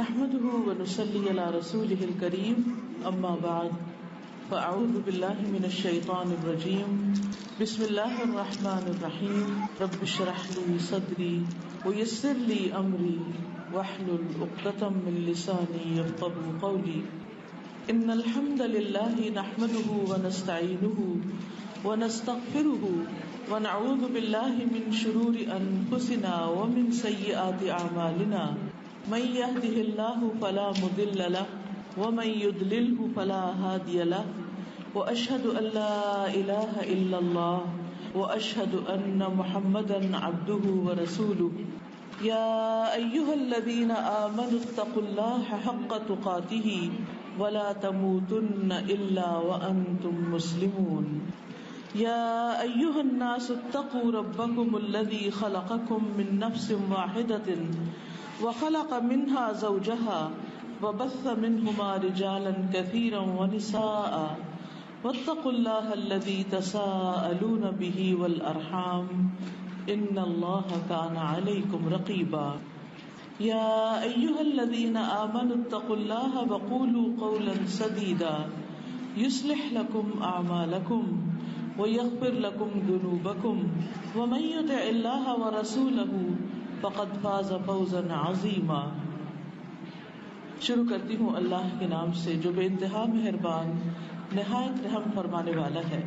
نحمده ونصلي على رسوله الكريم اما بعد فاعوذ بالله من الشيطان الرجيم بسم الله الرحمن الرحيم رب اشرح لي صدري ويسر لي امري واحلل عقدة من لساني يفقهوا قولي ان الحمد لله نحمده ونستعينه ونستغفره ونعوذ بالله من شرور انفسنا ومن سيئات اعمالنا من يهده الله فلا مضل له ومن يضلله فلا هادي له واشهد ان لا اله الا الله واشهد ان محمدا عبده ورسوله يا ايها الذين امنوا اتقوا الله حق تقاته ولا تموتن الا وانتم مسلمون يا ايها الناس اتقوا ربكم الذي خلقكم من نفس واحدة وخلق منها زوجها وبث منهما رجالا كثيرا ونساء واتقوا الله الذي تساءلون به والأرحام إن الله كان عليكم رقيبا يا أيها الذين آمنوا اتقوا الله وقولوا قولا سديدا يصلح لكم أعمالكم ويغفر لكم ذنوبكم ومن يطع الله ورسوله فقد فاز فوزا عظیما. شروع کرتی ہوں اللہ کے نام سے جو بے انتہا مہربان نہایت رحم فرمانے والا ہے.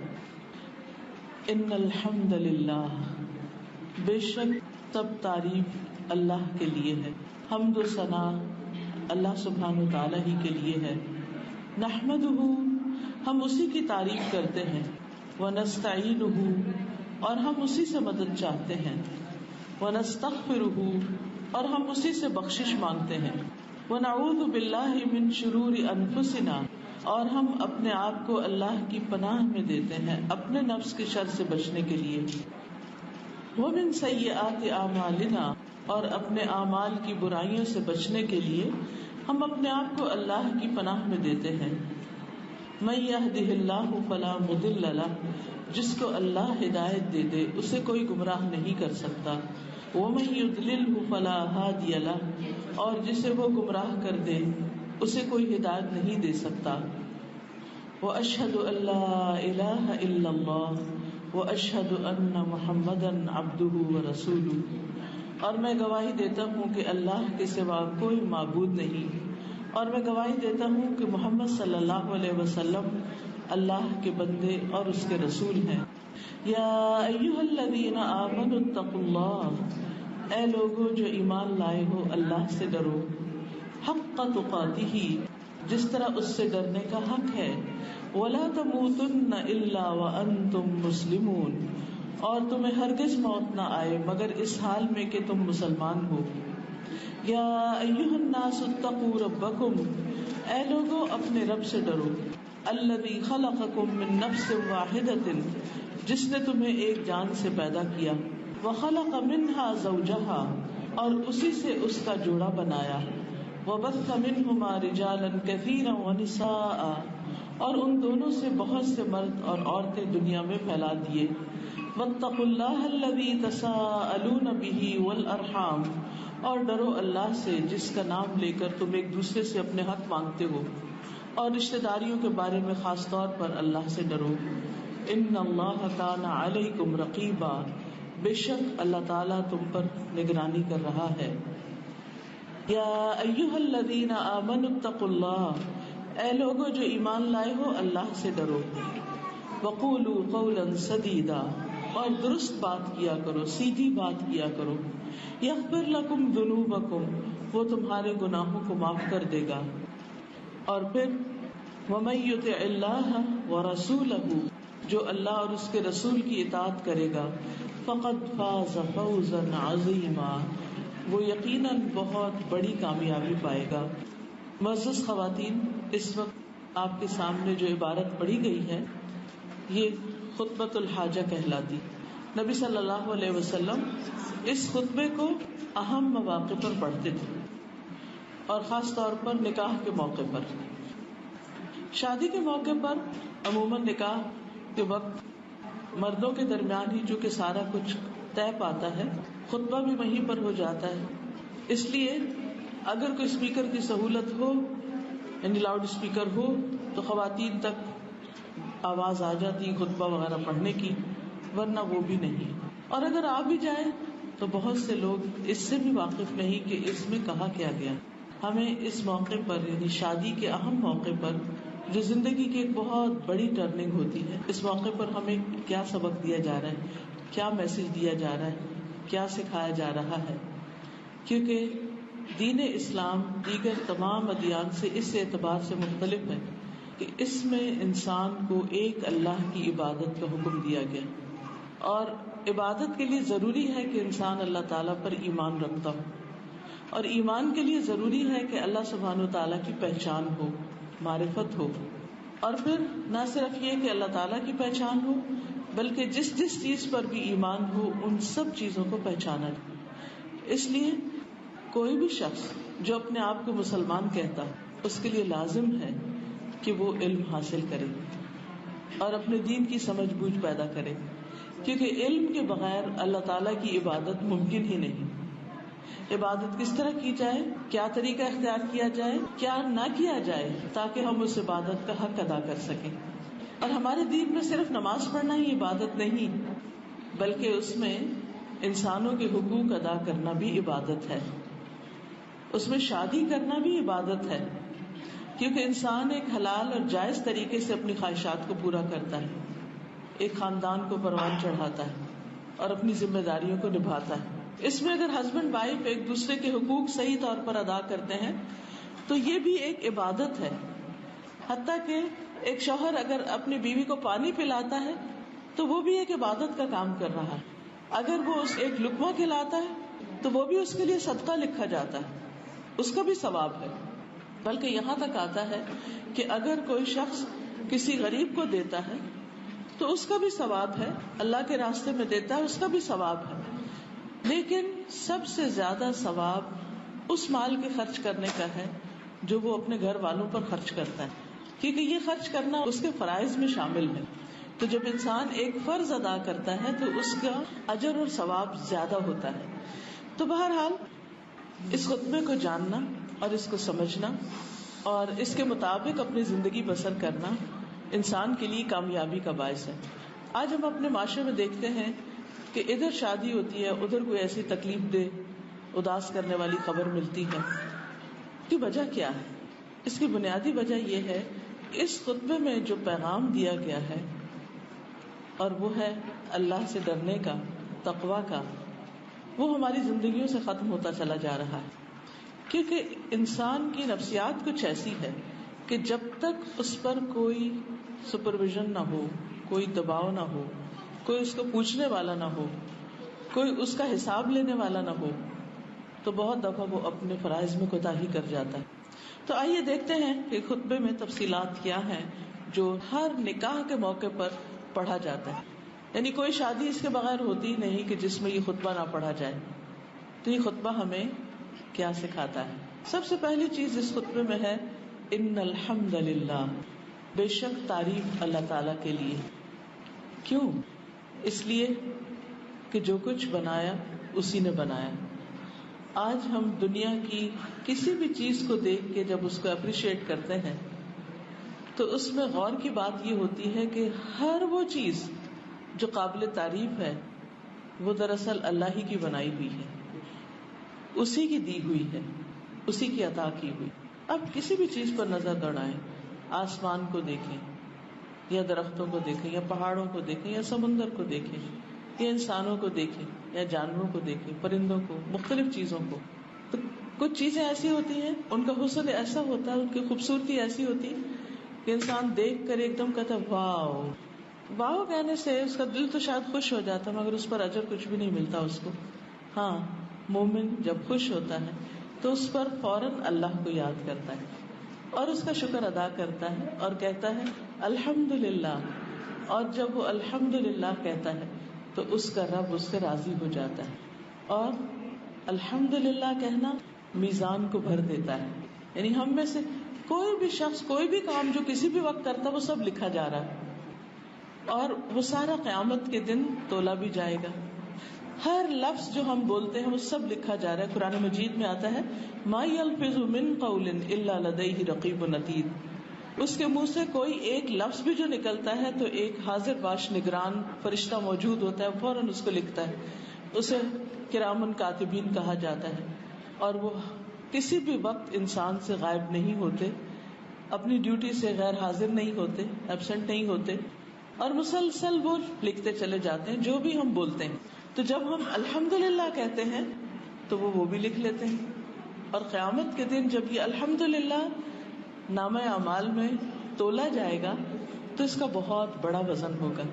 ان الحمد للہ، بے شک سب تعریف اللہ کے لیے ہے، حمد و ثنا اللہ سبحانہ وتعالی ہی کے لیے ہے. نحمدہ، ہم اسی کی تعریف کرتے ہیں. ونستعینہ، اور ہم اسی سے مدد چاہتے ہیں. ونستغفرہ، اور ہم اسی سے بخشش مانگتے ہیں. ونعوذ باللہ من شرور انفسنا، اور ہم اپنے آپ کو اللہ کی پناہ میں دیتے ہیں اپنے نفس کے شر سے بچنے کے لیے. ومن سیئات اعمالنا، اور اپنے اعمال کی برائیوں سے بچنے کے لیے ہم اپنے آپ کو اللہ کی پناہ میں دیتے ہیں. من یہدہ اللہ فلا مضل لہ، جس کو اللہ ہدایت دے دے اسے کوئی گمراہ نہیں کر سکتا. ومن یضللہ فلا ہادی لہ، اور جسے وہ گمراہ کر دے اسے کوئی ہدایت نہیں دے سکتا. واشہد ان لا الہ الا اللہ واشہد ان محمدا عبدہ ورسولہ، اور میں گواہی دیتا ہوں کہ اللہ کے سوا کوئی معبود نہیں، اور میں گواہی دیتا ہوں کہ محمد صلی اللہ علیہ وسلم اللہ کے بندے اور اس کے رسول ہیں. یا ایھا الذین آمنوا اتقوا اللہ، اے لوگو جو ایمان لائے ہو اللہ سے ڈرو. حق تقاتہ، جس طرح اس سے ڈرنے کا حق ہے. ولا تموتن الا وانتم مسلمون، اور تمہیں ہرگز موت نہ آئے مگر اس حال میں کہ تم مسلمان ہو. یا ایھا الناس اتقوا ربکم، اے لوگو اپنے رب سے ڈرو. الذی خلقکم من نفس واحدۃ، جس نے تمہیں ایک جان سے پیدا کیا. وخلق منها زوجها، اور اسی سے اس کا جوڑا بنایا. وبث منهما رجالا كثيرا ونساء، اور ان دونوں سے بہت سے مرد اور عورتیں دنیا میں پھیلا دیے. واتقوا الله الذي تساءلون به والارحام، اور ڈرو اللہ سے جس کا نام لے کر تم ایک دوسرے سے اپنے حق مانگتے ہو، اور رشتہ داریوں کے بارے میں خاص طور پر اللہ سے ڈرو. ان اللہ کان علیکم رقیبا، بے شک اللہ تعالیٰ تم پر نگرانی کر رہا ہے. یا ایھا الذین آمنوا اتقوا اللہ، اے لوگو جو ایمان لائے ہو اللہ سے ڈرو. وقولوا قولا سدیدا، اور درست بات کیا کرو، سیدھی بات کیا کرو. یغفر لکم ذنوبکم، وہ تمہارے گناہوں کو معاف کر دے گا. اور پھر ومن یطع اللہ ورسولہ، جو اللہ اور اس کے رسول کی اطاعت کرے گا. فقد فاز فوزا عظیما، وہ یقیناً بہت بڑی کامیابی پائے گا. معزز خواتین، اس وقت آپ کے سامنے جو عبارت پڑھی گئی ہے یہ خطبۃ الحاجہ کہلاتی. نبی صلی اللہ علیہ وسلم اس خطبے کو اہم مواقع پر پڑھتے تھے، اور خاص طور پر نکاح کے موقع پر. شادی کے موقع پر عموماً نکاح کے وقت مردوں کے درمیان ہی چونکہ سارا کچھ طے پاتا ہے، خطبہ بھی وہیں پر ہو جاتا ہے. اس لیے اگر کوئی اسپیکر کی سہولت ہو یعنی لاؤڈ اسپیکر ہو تو خواتین تک آواز آ جاتی خطبہ وغیرہ پڑھنے کی، ورنہ وہ بھی نہیں. اور اگر آ بھی جائے تو بہت سے لوگ اس سے بھی واقف نہیں کہ اس میں کہا کیا گیا. ہمیں اس موقع پر یعنی شادی کے اہم موقع پر جو زندگی کی ایک بہت بڑی ٹرننگ ہوتی ہے، اس موقع پر ہمیں کیا سبق دیا جا رہا ہے، کیا میسج دیا جا رہا ہے، کیا سکھایا جا رہا ہے. کیونکہ دین اسلام دیگر تمام ادیان سے اس اعتبار سے مختلف ہے کہ اس میں انسان کو ایک اللہ کی عبادت کا حکم دیا گیا، اور عبادت کے لیے ضروری ہے کہ انسان اللہ تعالیٰ پر ایمان رکھتا ہو، اور ایمان کے لیے ضروری ہے کہ اللہ سبحانہ و تعالیٰ کی پہچان ہو، معرفت ہو. اور پھر نہ صرف یہ کہ اللہ تعالیٰ کی پہچان ہو بلکہ جس جس چیز پر بھی ایمان ہو ان سب چیزوں کو پہچانا جائے. اس لیے کوئی بھی شخص جو اپنے آپ کو مسلمان کہتا اس کے لیے لازم ہے کہ وہ علم حاصل کرے اور اپنے دین کی سمجھ بوجھ پیدا کرے، کیونکہ علم کے بغیر اللہ تعالیٰ کی عبادت ممکن ہی نہیں. عبادت کس طرح کی جائے، کیا طریقہ اختیار کیا جائے، کیا نہ کیا جائے تاکہ ہم اس عبادت کا حق ادا کر سکیں. اور ہمارے دین میں صرف نماز پڑھنا ہی عبادت نہیں بلکہ اس میں انسانوں کے حقوق ادا کرنا بھی عبادت ہے، اس میں شادی کرنا بھی عبادت ہے، کیونکہ انسان ایک حلال اور جائز طریقے سے اپنی خواہشات کو پورا کرتا ہے، ایک خاندان کو پروان چڑھاتا ہے اور اپنی ذمہ داریوں کو نبھاتا ہے. اس میں اگر ہسبینڈ وائف ایک دوسرے کے حقوق صحیح طور پر ادا کرتے ہیں تو یہ بھی ایک عبادت ہے. حتیٰ کہ ایک شوہر اگر اپنی بیوی کو پانی پلاتا ہے تو وہ بھی ایک عبادت کا کام کر رہا ہے. اگر وہ ایک لقمہ کھلاتا ہے تو وہ بھی اس کے لیے صدقہ لکھا جاتا ہے، اس کا بھی ثواب ہے. بلکہ یہاں تک آتا ہے کہ اگر کوئی شخص کسی غریب کو دیتا ہے تو اس کا بھی ثواب ہے، اللہ کے راستے میں دیتا ہے اس کا بھی ثواب ہے. لیکن سب سے زیادہ ثواب اس مال کے خرچ کرنے کا ہے جو وہ اپنے گھر والوں پر خرچ کرتا ہے، کیونکہ یہ خرچ کرنا اس کے فرائض میں شامل ہے. تو جب انسان ایک فرض ادا کرتا ہے تو اس کا اجر اور ثواب زیادہ ہوتا ہے. تو بہرحال اس خطبے کو جاننا اور اس کو سمجھنا اور اس کے مطابق اپنی زندگی بسر کرنا انسان کے لیے کامیابی کا باعث ہے. آج ہم اپنے معاشرے میں دیکھتے ہیں کہ ادھر شادی ہوتی ہے، ادھر کوئی ایسی تکلیف دہ اداس کرنے والی خبر ملتی ہے. اس کی وجہ کیا ہے؟ اس کی بنیادی وجہ یہ ہے اس خطبے میں جو پیغام دیا گیا ہے اور وہ ہے اللہ سے ڈرنے کا، تقویٰ کا، وہ ہماری زندگیوں سے ختم ہوتا چلا جا رہا ہے. کیونکہ انسان کی نفسیات کچھ ایسی ہے کہ جب تک اس پر کوئی سپرویژن نہ ہو، کوئی دباؤ نہ ہو، کوئی اس کو پوچھنے والا نہ ہو، کوئی اس کا حساب لینے والا نہ ہو، تو بہت دفعہ وہ اپنے فرائض میں کوتاہی کر جاتا ہے. تو آئیے دیکھتے ہیں کہ خطبے میں تفصیلات کیا ہیں جو ہر نکاح کے موقع پر پڑھا جاتا ہے. یعنی کوئی شادی اس کے بغیر ہوتی ہی نہیں کہ جس میں یہ خطبہ نہ پڑھا جائے. تو یہ خطبہ ہمیں کیا سکھاتا ہے؟ سب سے پہلی چیز اس خطبے میں ہے ان الحمد للہ، بے شک تعریف اللہ تعالی کے لیے. کیوں؟ اس لیے کہ جو کچھ بنایا اسی نے بنایا. آج ہم دنیا کی کسی بھی چیز کو دیکھ کے جب اس کو اپریشیٹ کرتے ہیں تو اس میں غور کی بات یہ ہوتی ہے کہ ہر وہ چیز جو قابل تعریف ہے وہ دراصل اللہ ہی کی بنائی ہوئی ہے، اسی کی دی ہوئی ہے، اسی کی عطا کی ہوئی. اب کسی بھی چیز پر نظر دوڑائیں، آسمان کو دیکھیں یا درختوں کو دیکھیں یا پہاڑوں کو دیکھیں یا سمندر کو دیکھیں یا انسانوں کو دیکھیں یا جانوروں کو دیکھیں، پرندوں کو، مختلف چیزوں کو. تو کچھ چیزیں ایسی ہوتی ہیں، ان کا حسن ایسا ہوتا ہے، ان کی خوبصورتی ایسی ہوتی ہے کہ انسان دیکھ کر ایک دم کہتا ہے واو. واو کہنے سے اس کا دل تو شاید خوش ہو جاتا ہے مگر اس پر اجر کچھ بھی نہیں ملتا اس کو. ہاں، مومن جب خوش ہوتا ہے تو اس پر فوراً اللہ کو یاد کرتا ہے اور اس کا شکر ادا کرتا ہے اور کہتا ہے الحمدللہ. اور جب وہ الحمدللہ کہتا ہے تو اس کا رب اس سے راضی ہو جاتا ہے. اور الحمدللہ کہنا میزان کو بھر دیتا ہے. یعنی ہم میں سے کوئی بھی شخص کوئی بھی کام جو کسی بھی وقت کرتا وہ سب لکھا جا رہا ہے اور وہ سارا قیامت کے دن تولا بھی جائے گا. ہر لفظ جو ہم بولتے ہیں وہ سب لکھا جا رہا ہے. قرآن مجید میں آتا ہے ما یلفظ من قول الا لدیہ رقیب عتید. اس کے منہ سے کوئی ایک لفظ بھی جو نکلتا ہے تو ایک حاضر باش نگران فرشتہ موجود ہوتا ہے, فوراً اس کو لکھتا ہے. اسے کرامن کاتبین کہا جاتا ہے, اور وہ کسی بھی وقت انسان سے غائب نہیں ہوتے, اپنی ڈیوٹی سے غیر حاضر نہیں ہوتے, ایبسنٹ نہیں ہوتے, اور مسلسل وہ لکھتے چلے جاتے ہیں جو بھی ہم بولتے ہیں. تو جب ہم الحمدللہ کہتے ہیں تو وہ بھی لکھ لیتے ہیں, اور قیامت کے دن جب یہ الحمدللہ نامہ اعمال میں تولا جائے گا تو اس کا بہت بڑا وزن ہوگا.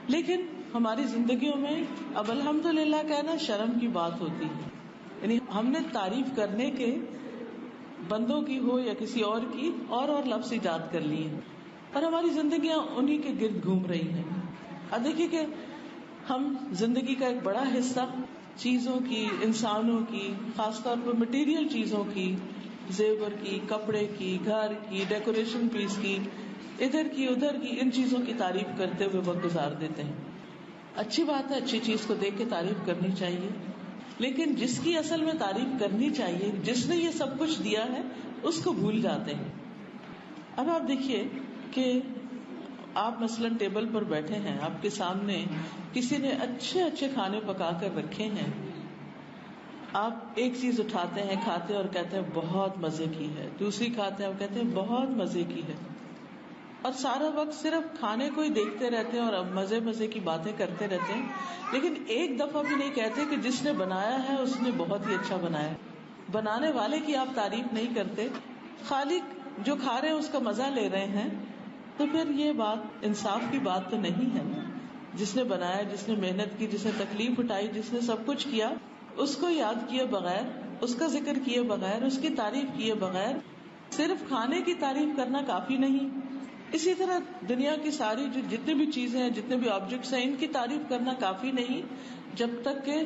لیکن ہماری زندگیوں میں اب الحمدللہ کہنا شرم کی بات ہوتی ہے, یعنی ہم نے تعریف کرنے کے بندوں کی ہو یا کسی اور کی اور لفظ ایجاد کر لیے ہیں, اور ہماری زندگیاں انہی کے گرد گھوم رہی ہیں. اب دیکھیے کہ ہم زندگی کا ایک بڑا حصہ چیزوں کی, انسانوں کی, خاص طور پر مٹیریل چیزوں کی, زیور کی, کپڑے کی, گھر کی, ڈیکوریشن پیس کی, ادھر کی ادھر کی, ان چیزوں کی تعریف کرتے ہوئے وقت گزار دیتے ہیں. اچھی بات ہے, اچھی چیز کو دیکھ کے تعریف کرنی چاہیے, لیکن جس کی اصل میں تعریف کرنی چاہیے, جس نے یہ سب کچھ دیا ہے, اس کو بھول جاتے ہیں. اب آپ دیکھیے کہ آپ مثلاً ٹیبل پر بیٹھے ہیں, آپ کے سامنے کسی نے اچھے اچھے کھانے پکا کر رکھے ہیں, آپ ایک چیز اٹھاتے ہیں, کھاتے ہیں اور کہتے ہیں بہت مزے کی ہے, دوسری کھاتے ہیں اور کہتے ہیں بہت مزے کی ہے, اور سارا وقت صرف کھانے کو ہی دیکھتے رہتے ہیں اور اب مزے مزے کی باتیں کرتے رہتے ہیں, لیکن ایک دفعہ بھی نہیں کہتے کہ جس نے بنایا ہے اس نے بہت ہی اچھا بنایا. بنانے والے کی آپ تعریف نہیں کرتے, خالق جو کھا رہے ہیں اس کا مزہ لے رہے ہیں, تو پھر یہ بات انصاف کی بات تو نہیں ہے. جس نے بنایا, جس نے محنت کی, جس نے تکلیف اٹھائی, جس نے سب کچھ کیا, اس کو یاد کیے بغیر, اس کا ذکر کیے بغیر, اس کی تعریف کیے بغیر صرف کھانے کی تعریف کرنا کافی نہیں. اسی طرح دنیا کی ساری جتنی بھی چیزیں ہیں, جتنے بھی آبجیکٹس ہیں, ان کی تعریف کرنا کافی نہیں جب تک کہ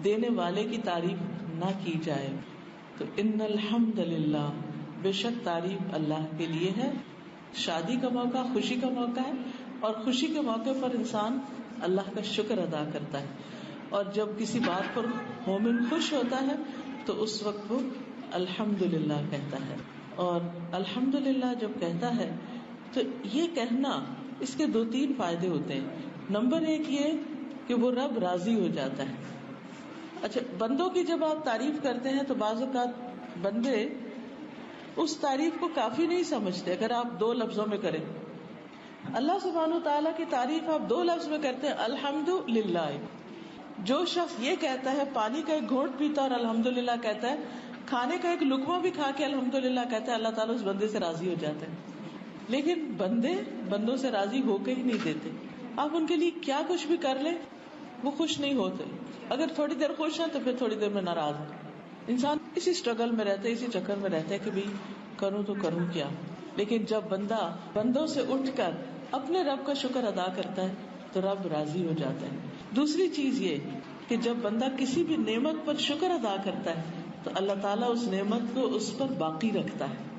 دینے والے کی تعریف نہ کی جائے. تو ان الحمدللہ, بے شک تعریف اللہ کے لیے ہے. شادی کا موقع خوشی کا موقع ہے, اور خوشی کے موقع پر انسان اللہ کا شکر ادا کرتا ہے, اور جب کسی بات پر مومن خوش ہوتا ہے تو اس وقت وہ الحمدللہ کہتا ہے. اور الحمدللہ جب کہتا ہے تو یہ کہنا, اس کے 2-3 فائدے ہوتے ہیں. نمبر 1 یہ کہ وہ رب راضی ہو جاتا ہے. اچھا, بندوں کی جب آپ تعریف کرتے ہیں تو بعض اوقات بندے اس تعریف کو کافی نہیں سمجھتے. اگر آپ 2 لفظوں میں کریں, اللہ سبحانہ تعالیٰ کی تعریف آپ 2 لفظ میں کرتے ہیں الحمدللہ. جو شخص یہ کہتا ہے, پانی کا ایک گھونٹ پیتا اور الحمدللہ کہتا ہے, کھانے کا ایک لقمہ بھی کھا کے الحمدللہ کہتا ہے, اللہ تعالیٰ اس بندے سے راضی ہو جاتے ہیں. لیکن بندے بندوں سے راضی ہو کے ہی نہیں دیتے. آپ ان کے لیے کیا کچھ بھی کر لیں وہ خوش نہیں ہوتے. اگر تھوڑی دیر خوش ہیں تو پھر تھوڑی دیر میں ناراض ہیں. انسان اسی اسٹرگل میں رہتا ہے, اسی چکر میں رہتا ہے کہ بھئی کروں تو کروں کیا. لیکن جب بندہ بندوں سے اٹھ کر اپنے رب کا شکر ادا کرتا ہے تو رب راضی ہو جاتا ہے. دوسری چیز یہ کہ جب بندہ کسی بھی نعمت پر شکر ادا کرتا ہے تو اللہ تعالیٰ اس نعمت کو اس پر باقی رکھتا ہے.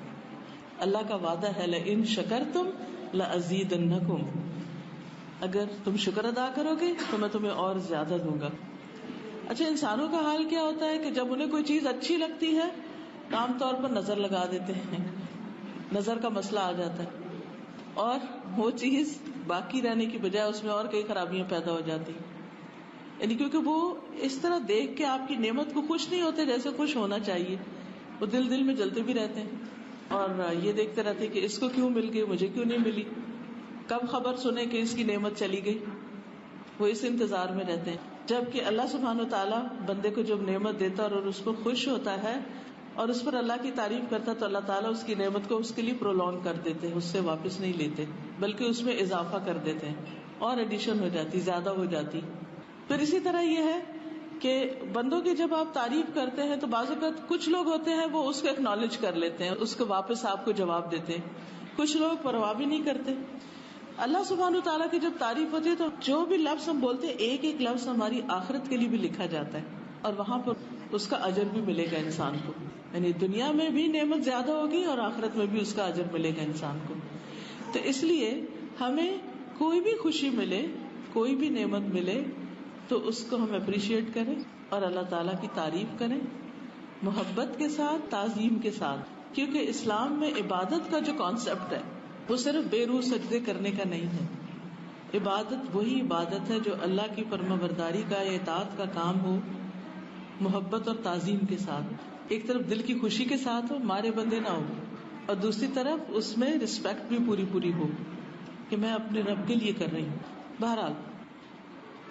اللہ کا وعدہ ہے لئن شکرتم لازیدنکم, اگر تم شکر ادا کرو گے تو میں تمہیں اور زیادہ دوں گا. اچھا, انسانوں کا حال کیا ہوتا ہے کہ جب انہیں کوئی چیز اچھی لگتی ہے عام طور پر نظر لگا دیتے ہیں, نظر کا مسئلہ آ جاتا ہے, اور وہ چیز باقی رہنے کی بجائے اس میں اور کئی خرابیاں پیدا ہو جاتی, یعنی کیونکہ وہ اس طرح دیکھ کے آپ کی نعمت کو خوش نہیں ہوتے جیسے خوش ہونا چاہیے. وہ دل میں جلتے بھی رہتے ہیں اور یہ دیکھتے رہتے کہ اس کو کیوں مل گئی, مجھے کیوں نہیں ملی, کب خبر سنے کہ اس کی نعمت چلی گئی. وہ اس انتظار میں رہتے ہیں. جبکہ اللہ سبحانہ و تعالیٰ بندے کو جب نعمت دیتا اور اس کو خوش ہوتا ہے اور اس پر اللہ کی تعریف کرتا تو اللہ تعالیٰ اس کی نعمت کو اس کے لیے پرولونگ کر دیتے ہیں, اس سے واپس نہیں لیتے بلکہ اس میں اضافہ کر دیتے ہیں, اور ایڈیشن ہو جاتی, زیادہ ہو جاتی. پھر اسی طرح یہ ہے کہ بندوں کی جب آپ تعریف کرتے ہیں تو بعض اوقات کچھ لوگ ہوتے ہیں وہ اس کو ایکنالج کر لیتے ہیں, اس کو واپس آپ کو جواب دیتے ہیں. کچھ لوگ پرواہ بھی نہیں کرتے. اللہ سبحانہ تعالیٰ کی جب تعریف ہوتی ہے تو جو بھی لفظ ہم بولتے ہیں ایک ایک لفظ ہماری آخرت کے لیے بھی لکھا جاتا ہے, اور وہاں پر اس کا اجر بھی ملے گا انسان کو. یعنی دنیا میں بھی نعمت زیادہ ہوگی اور آخرت میں بھی اس کا اجر ملے گا انسان کو. تو اس لیے ہمیں کوئی بھی خوشی ملے, کوئی بھی نعمت ملے, تو اس کو ہم اپریشیٹ کریں اور اللہ تعالیٰ کی تعریف کریں محبت کے ساتھ، تعظیم کے ساتھ. کیونکہ اسلام میں عبادت کا جو کانسیپٹ ہے وہ صرف بے روح سجدے کرنے کا نہیں ہے. عبادت وہی عبادت ہے جو اللہ کی فرما برداری کا، اطاعت کا کام ہو محبت اور تعظیم کے ساتھ. ایک طرف دل کی خوشی کے ساتھ ہو، مارے بندے نہ ہو، اور دوسری طرف اس میں رسپیکٹ بھی پوری ہو کہ میں اپنے رب کے لیے کر رہی ہوں. بہرحال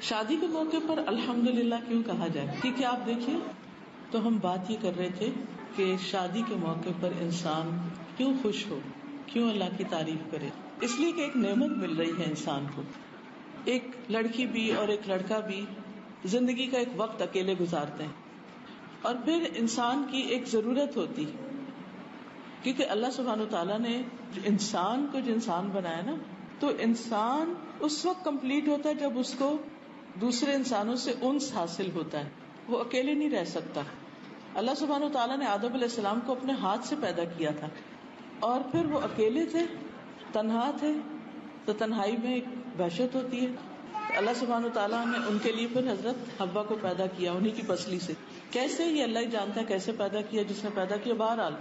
شادی کے موقع پر الحمدللہ کیوں کہا جائے؟ کیونکہ آپ دیکھیے تو ہم بات یہ کر رہے تھے کہ شادی کے موقع پر انسان کیوں خوش ہو، کیوں اللہ کی تعریف کرے. اس لیے کہ ایک نعمت مل رہی ہے انسان کو. ایک لڑکی بھی اور ایک لڑکا بھی زندگی کا ایک وقت اکیلے گزارتے ہیں اور پھر انسان کی ایک ضرورت ہوتی، کیونکہ اللہ سبحانہ وتعالیٰ نے انسان کو جو انسان بنایا نا، تو انسان اس وقت کمپلیٹ ہوتا ہے جب اس کو دوسرے انسانوں سے انس حاصل ہوتا ہے. وہ اکیلے نہیں رہ سکتا. اللہ سبحانہ وتعالیٰ نے آدم علیہ السلام کو اپنے ہاتھ سے پیدا کیا تھا اور پھر وہ اکیلے تھے، تنہا تھے، تو تنہائی میں ایک وحشت ہوتی ہے. اللہ سبحانہ وتعالیٰ نے ان کے لیے پھر حضرت حوا کو پیدا کیا انہی کی پسلی سے. کیسے؟ یہ اللہ ہی جانتا ہے کیسے پیدا کیا، جس نے پیدا کیا. بہرحال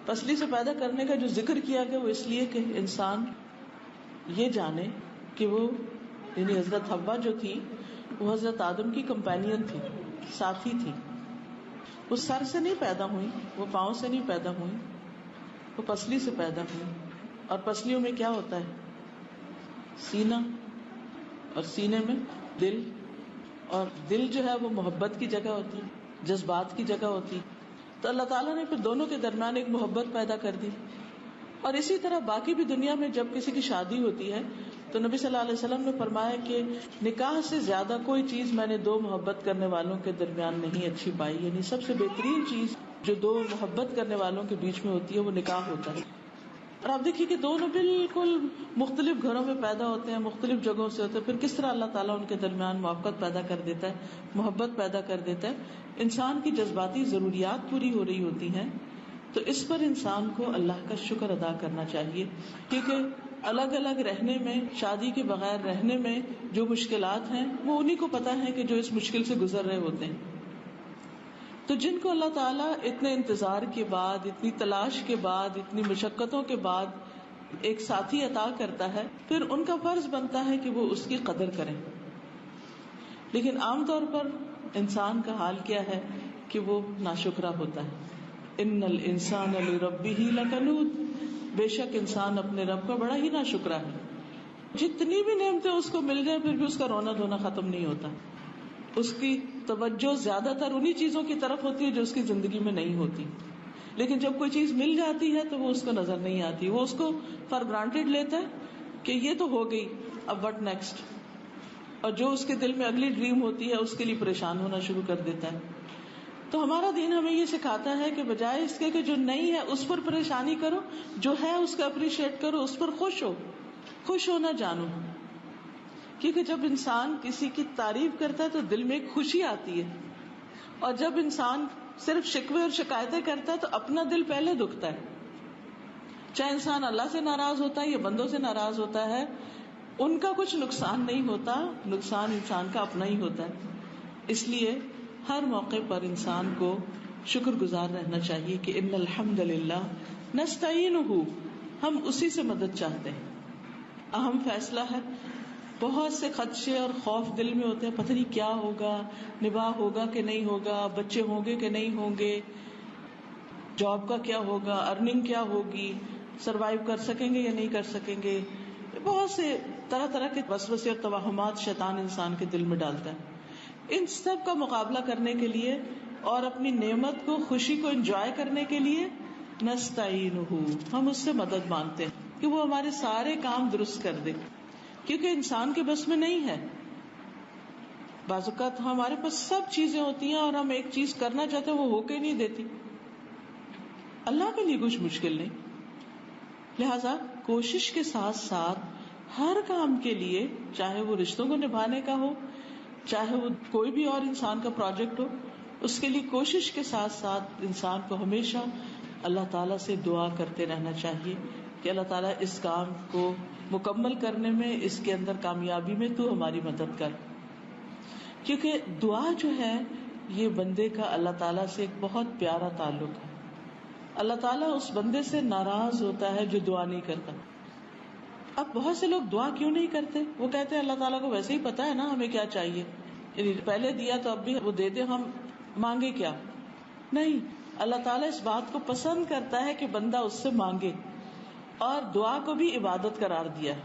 پسلی سے پیدا کرنے کا جو ذکر کیا گیا وہ اس لیے کہ انسان یہ جانے کہ وہ یعنی حضرت حوا جو تھی وہ حضرت آدم کی کمپینین تھی، ساتھی تھی. وہ سر سے نہیں پیدا ہوئی، وہ پاؤں سے نہیں پیدا ہوئی، وہ پسلی سے پیدا ہوئی. اور پسلیوں میں کیا ہوتا ہے؟ سینہ، اور سینے میں دل، اور دل جو ہے وہ محبت کی جگہ ہوتی ہے، جذبات کی جگہ ہوتی. تو اللہ تعالیٰ نے پھر دونوں کے درمیان ایک محبت پیدا کر دی. اور اسی طرح باقی بھی دنیا میں جب کسی کی شادی ہوتی ہے تو نبی صلی اللہ علیہ وسلم نے فرمایا کہ نکاح سے زیادہ کوئی چیز میں نے دو محبت کرنے والوں کے درمیان نہیں اچھی پائی. یعنی سب سے بہترین چیز جو دو محبت کرنے والوں کے بیچ میں ہوتی ہے وہ نکاح ہوتا ہے. اور آپ دیکھیے کہ دونوں بالکل مختلف گھروں میں پیدا ہوتے ہیں، مختلف جگہوں سے ہوتے ہیں، پھر کس طرح اللہ تعالیٰ ان کے درمیان موافقت پیدا کر دیتا ہے، محبت پیدا کر دیتا ہے. انسان کی جذباتی ضروریات پوری ہو رہی ہوتی ہیں. تو اس پر انسان کو اللہ کا شکر ادا کرنا چاہیے، کیونکہ الگ الگ رہنے میں، شادی کے بغیر رہنے میں جو مشکلات ہیں وہ انہی کو پتہ ہے کہ جو اس مشکل سے گزر رہے ہوتے ہیں. تو جن کو اللہ تعالیٰ اتنے انتظار کے بعد، اتنی تلاش کے بعد، اتنی مشقتوں کے بعد ایک ساتھی عطا کرتا ہے، پھر ان کا فرض بنتا ہے کہ وہ اس کی قدر کریں. لیکن عام طور پر انسان کا حال کیا ہے کہ وہ ناشکرا ہوتا ہے. ان الانسان لربہ لکنود، بے شک انسان اپنے رب کا بڑا ہی ناشکرا ہے. جتنی بھی نعمتیں اس کو مل جائیں پھر بھی اس کا رونا دھونا ختم نہیں ہوتا. اس کی توجہ زیادہ تر انہی چیزوں کی طرف ہوتی ہے جو اس کی زندگی میں نہیں ہوتی. لیکن جب کوئی چیز مل جاتی ہے تو وہ اس کو نظر نہیں آتی، وہ اس کو فار گرانٹیڈ لیتا ہے کہ یہ تو ہو گئی، اب وٹ نیکسٹ. اور جو اس کے دل میں اگلی ڈریم ہوتی ہے اس کے لیے پریشان ہونا شروع کر دیتا ہے. تو ہمارا دین ہمیں یہ سکھاتا ہے کہ بجائے اس کے کہ جو نہیں ہے اس پر پریشانی کرو، جو ہے اس کا اپریشیٹ کرو، اس پر خوش ہو، خوش ہونا جانو. کیونکہ جب انسان کسی کی تعریف کرتا ہے تو دل میں ایک خوشی آتی ہے، اور جب انسان صرف شکوے اور شکایتیں کرتا ہے تو اپنا دل پہلے دکھتا ہے. چاہے انسان اللہ سے ناراض ہوتا ہے یا بندوں سے ناراض ہوتا ہے، ان کا کچھ نقصان نہیں ہوتا، نقصان انسان کا اپنا ہی ہوتا ہے. اس لیے ہر موقع پر انسان کو شکر گزار رہنا چاہیے کہ ان الحمد للہ نستعینہ، ہم اسی سے مدد چاہتے ہیں. اہم فیصلہ ہے، بہت سے خدشے اور خوف دل میں ہوتے ہیں، پتہ نہیں کیا ہوگا، نباہ ہوگا کہ نہیں ہوگا، بچے ہوں گے کہ نہیں ہوں گے، جاب کا کیا ہوگا، ارننگ کیا ہوگی، سروائیو کر سکیں گے یا نہیں کر سکیں گے. بہت سے طرح طرح کے وسوسے اور توہمات شیطان انسان کے دل میں ڈالتا ہے. ان سب کا مقابلہ کرنے کے لیے اور اپنی نعمت کو، خوشی کو انجوائے کرنے کے لیے نستعینہ، ہم اس سے مدد مانگتے ہیں کہ وہ ہمارے سارے کام درست کر دے. کیونکہ انسان کے بس میں نہیں ہے. بعض اوقات ہمارے پاس سب چیزیں ہوتی ہیں اور ہم ایک چیز کرنا چاہتے ہیں وہ ہو کے نہیں دیتی. اللہ کے لیے کچھ مشکل نہیں. لہذا کوشش کے ساتھ ساتھ ہر کام کے لیے، چاہے وہ رشتوں کو نبھانے کا ہو، چاہے وہ کوئی بھی اور انسان کا پروجیکٹ ہو، اس کے لیے کوشش کے ساتھ ساتھ انسان کو ہمیشہ اللہ تعالیٰ سے دعا کرتے رہنا چاہیے کہ اللہ تعالیٰ اس کام کو مکمل کرنے میں، اس کے اندر کامیابی میں تو ہماری مدد کر. کیونکہ دعا جو ہے یہ بندے کا اللہ تعالیٰ سے ایک بہت پیارا تعلق ہے. اللہ تعالیٰ اس بندے سے ناراض ہوتا ہے جو دعا نہیں کرتا. اب بہت سے لوگ دعا کیوں نہیں کرتے؟ وہ کہتے ہیں اللہ تعالیٰ کو ویسے ہی پتا ہے نا ہمیں کیا چاہیے، یعنی پہلے دیا تو اب بھی وہ دے دے، ہم مانگے کیا؟ نہیں، اللہ تعالیٰ اس بات کو پسند کرتا ہے کہ بندہ اس سے مانگے، اور دعا کو بھی عبادت قرار دیا ہے.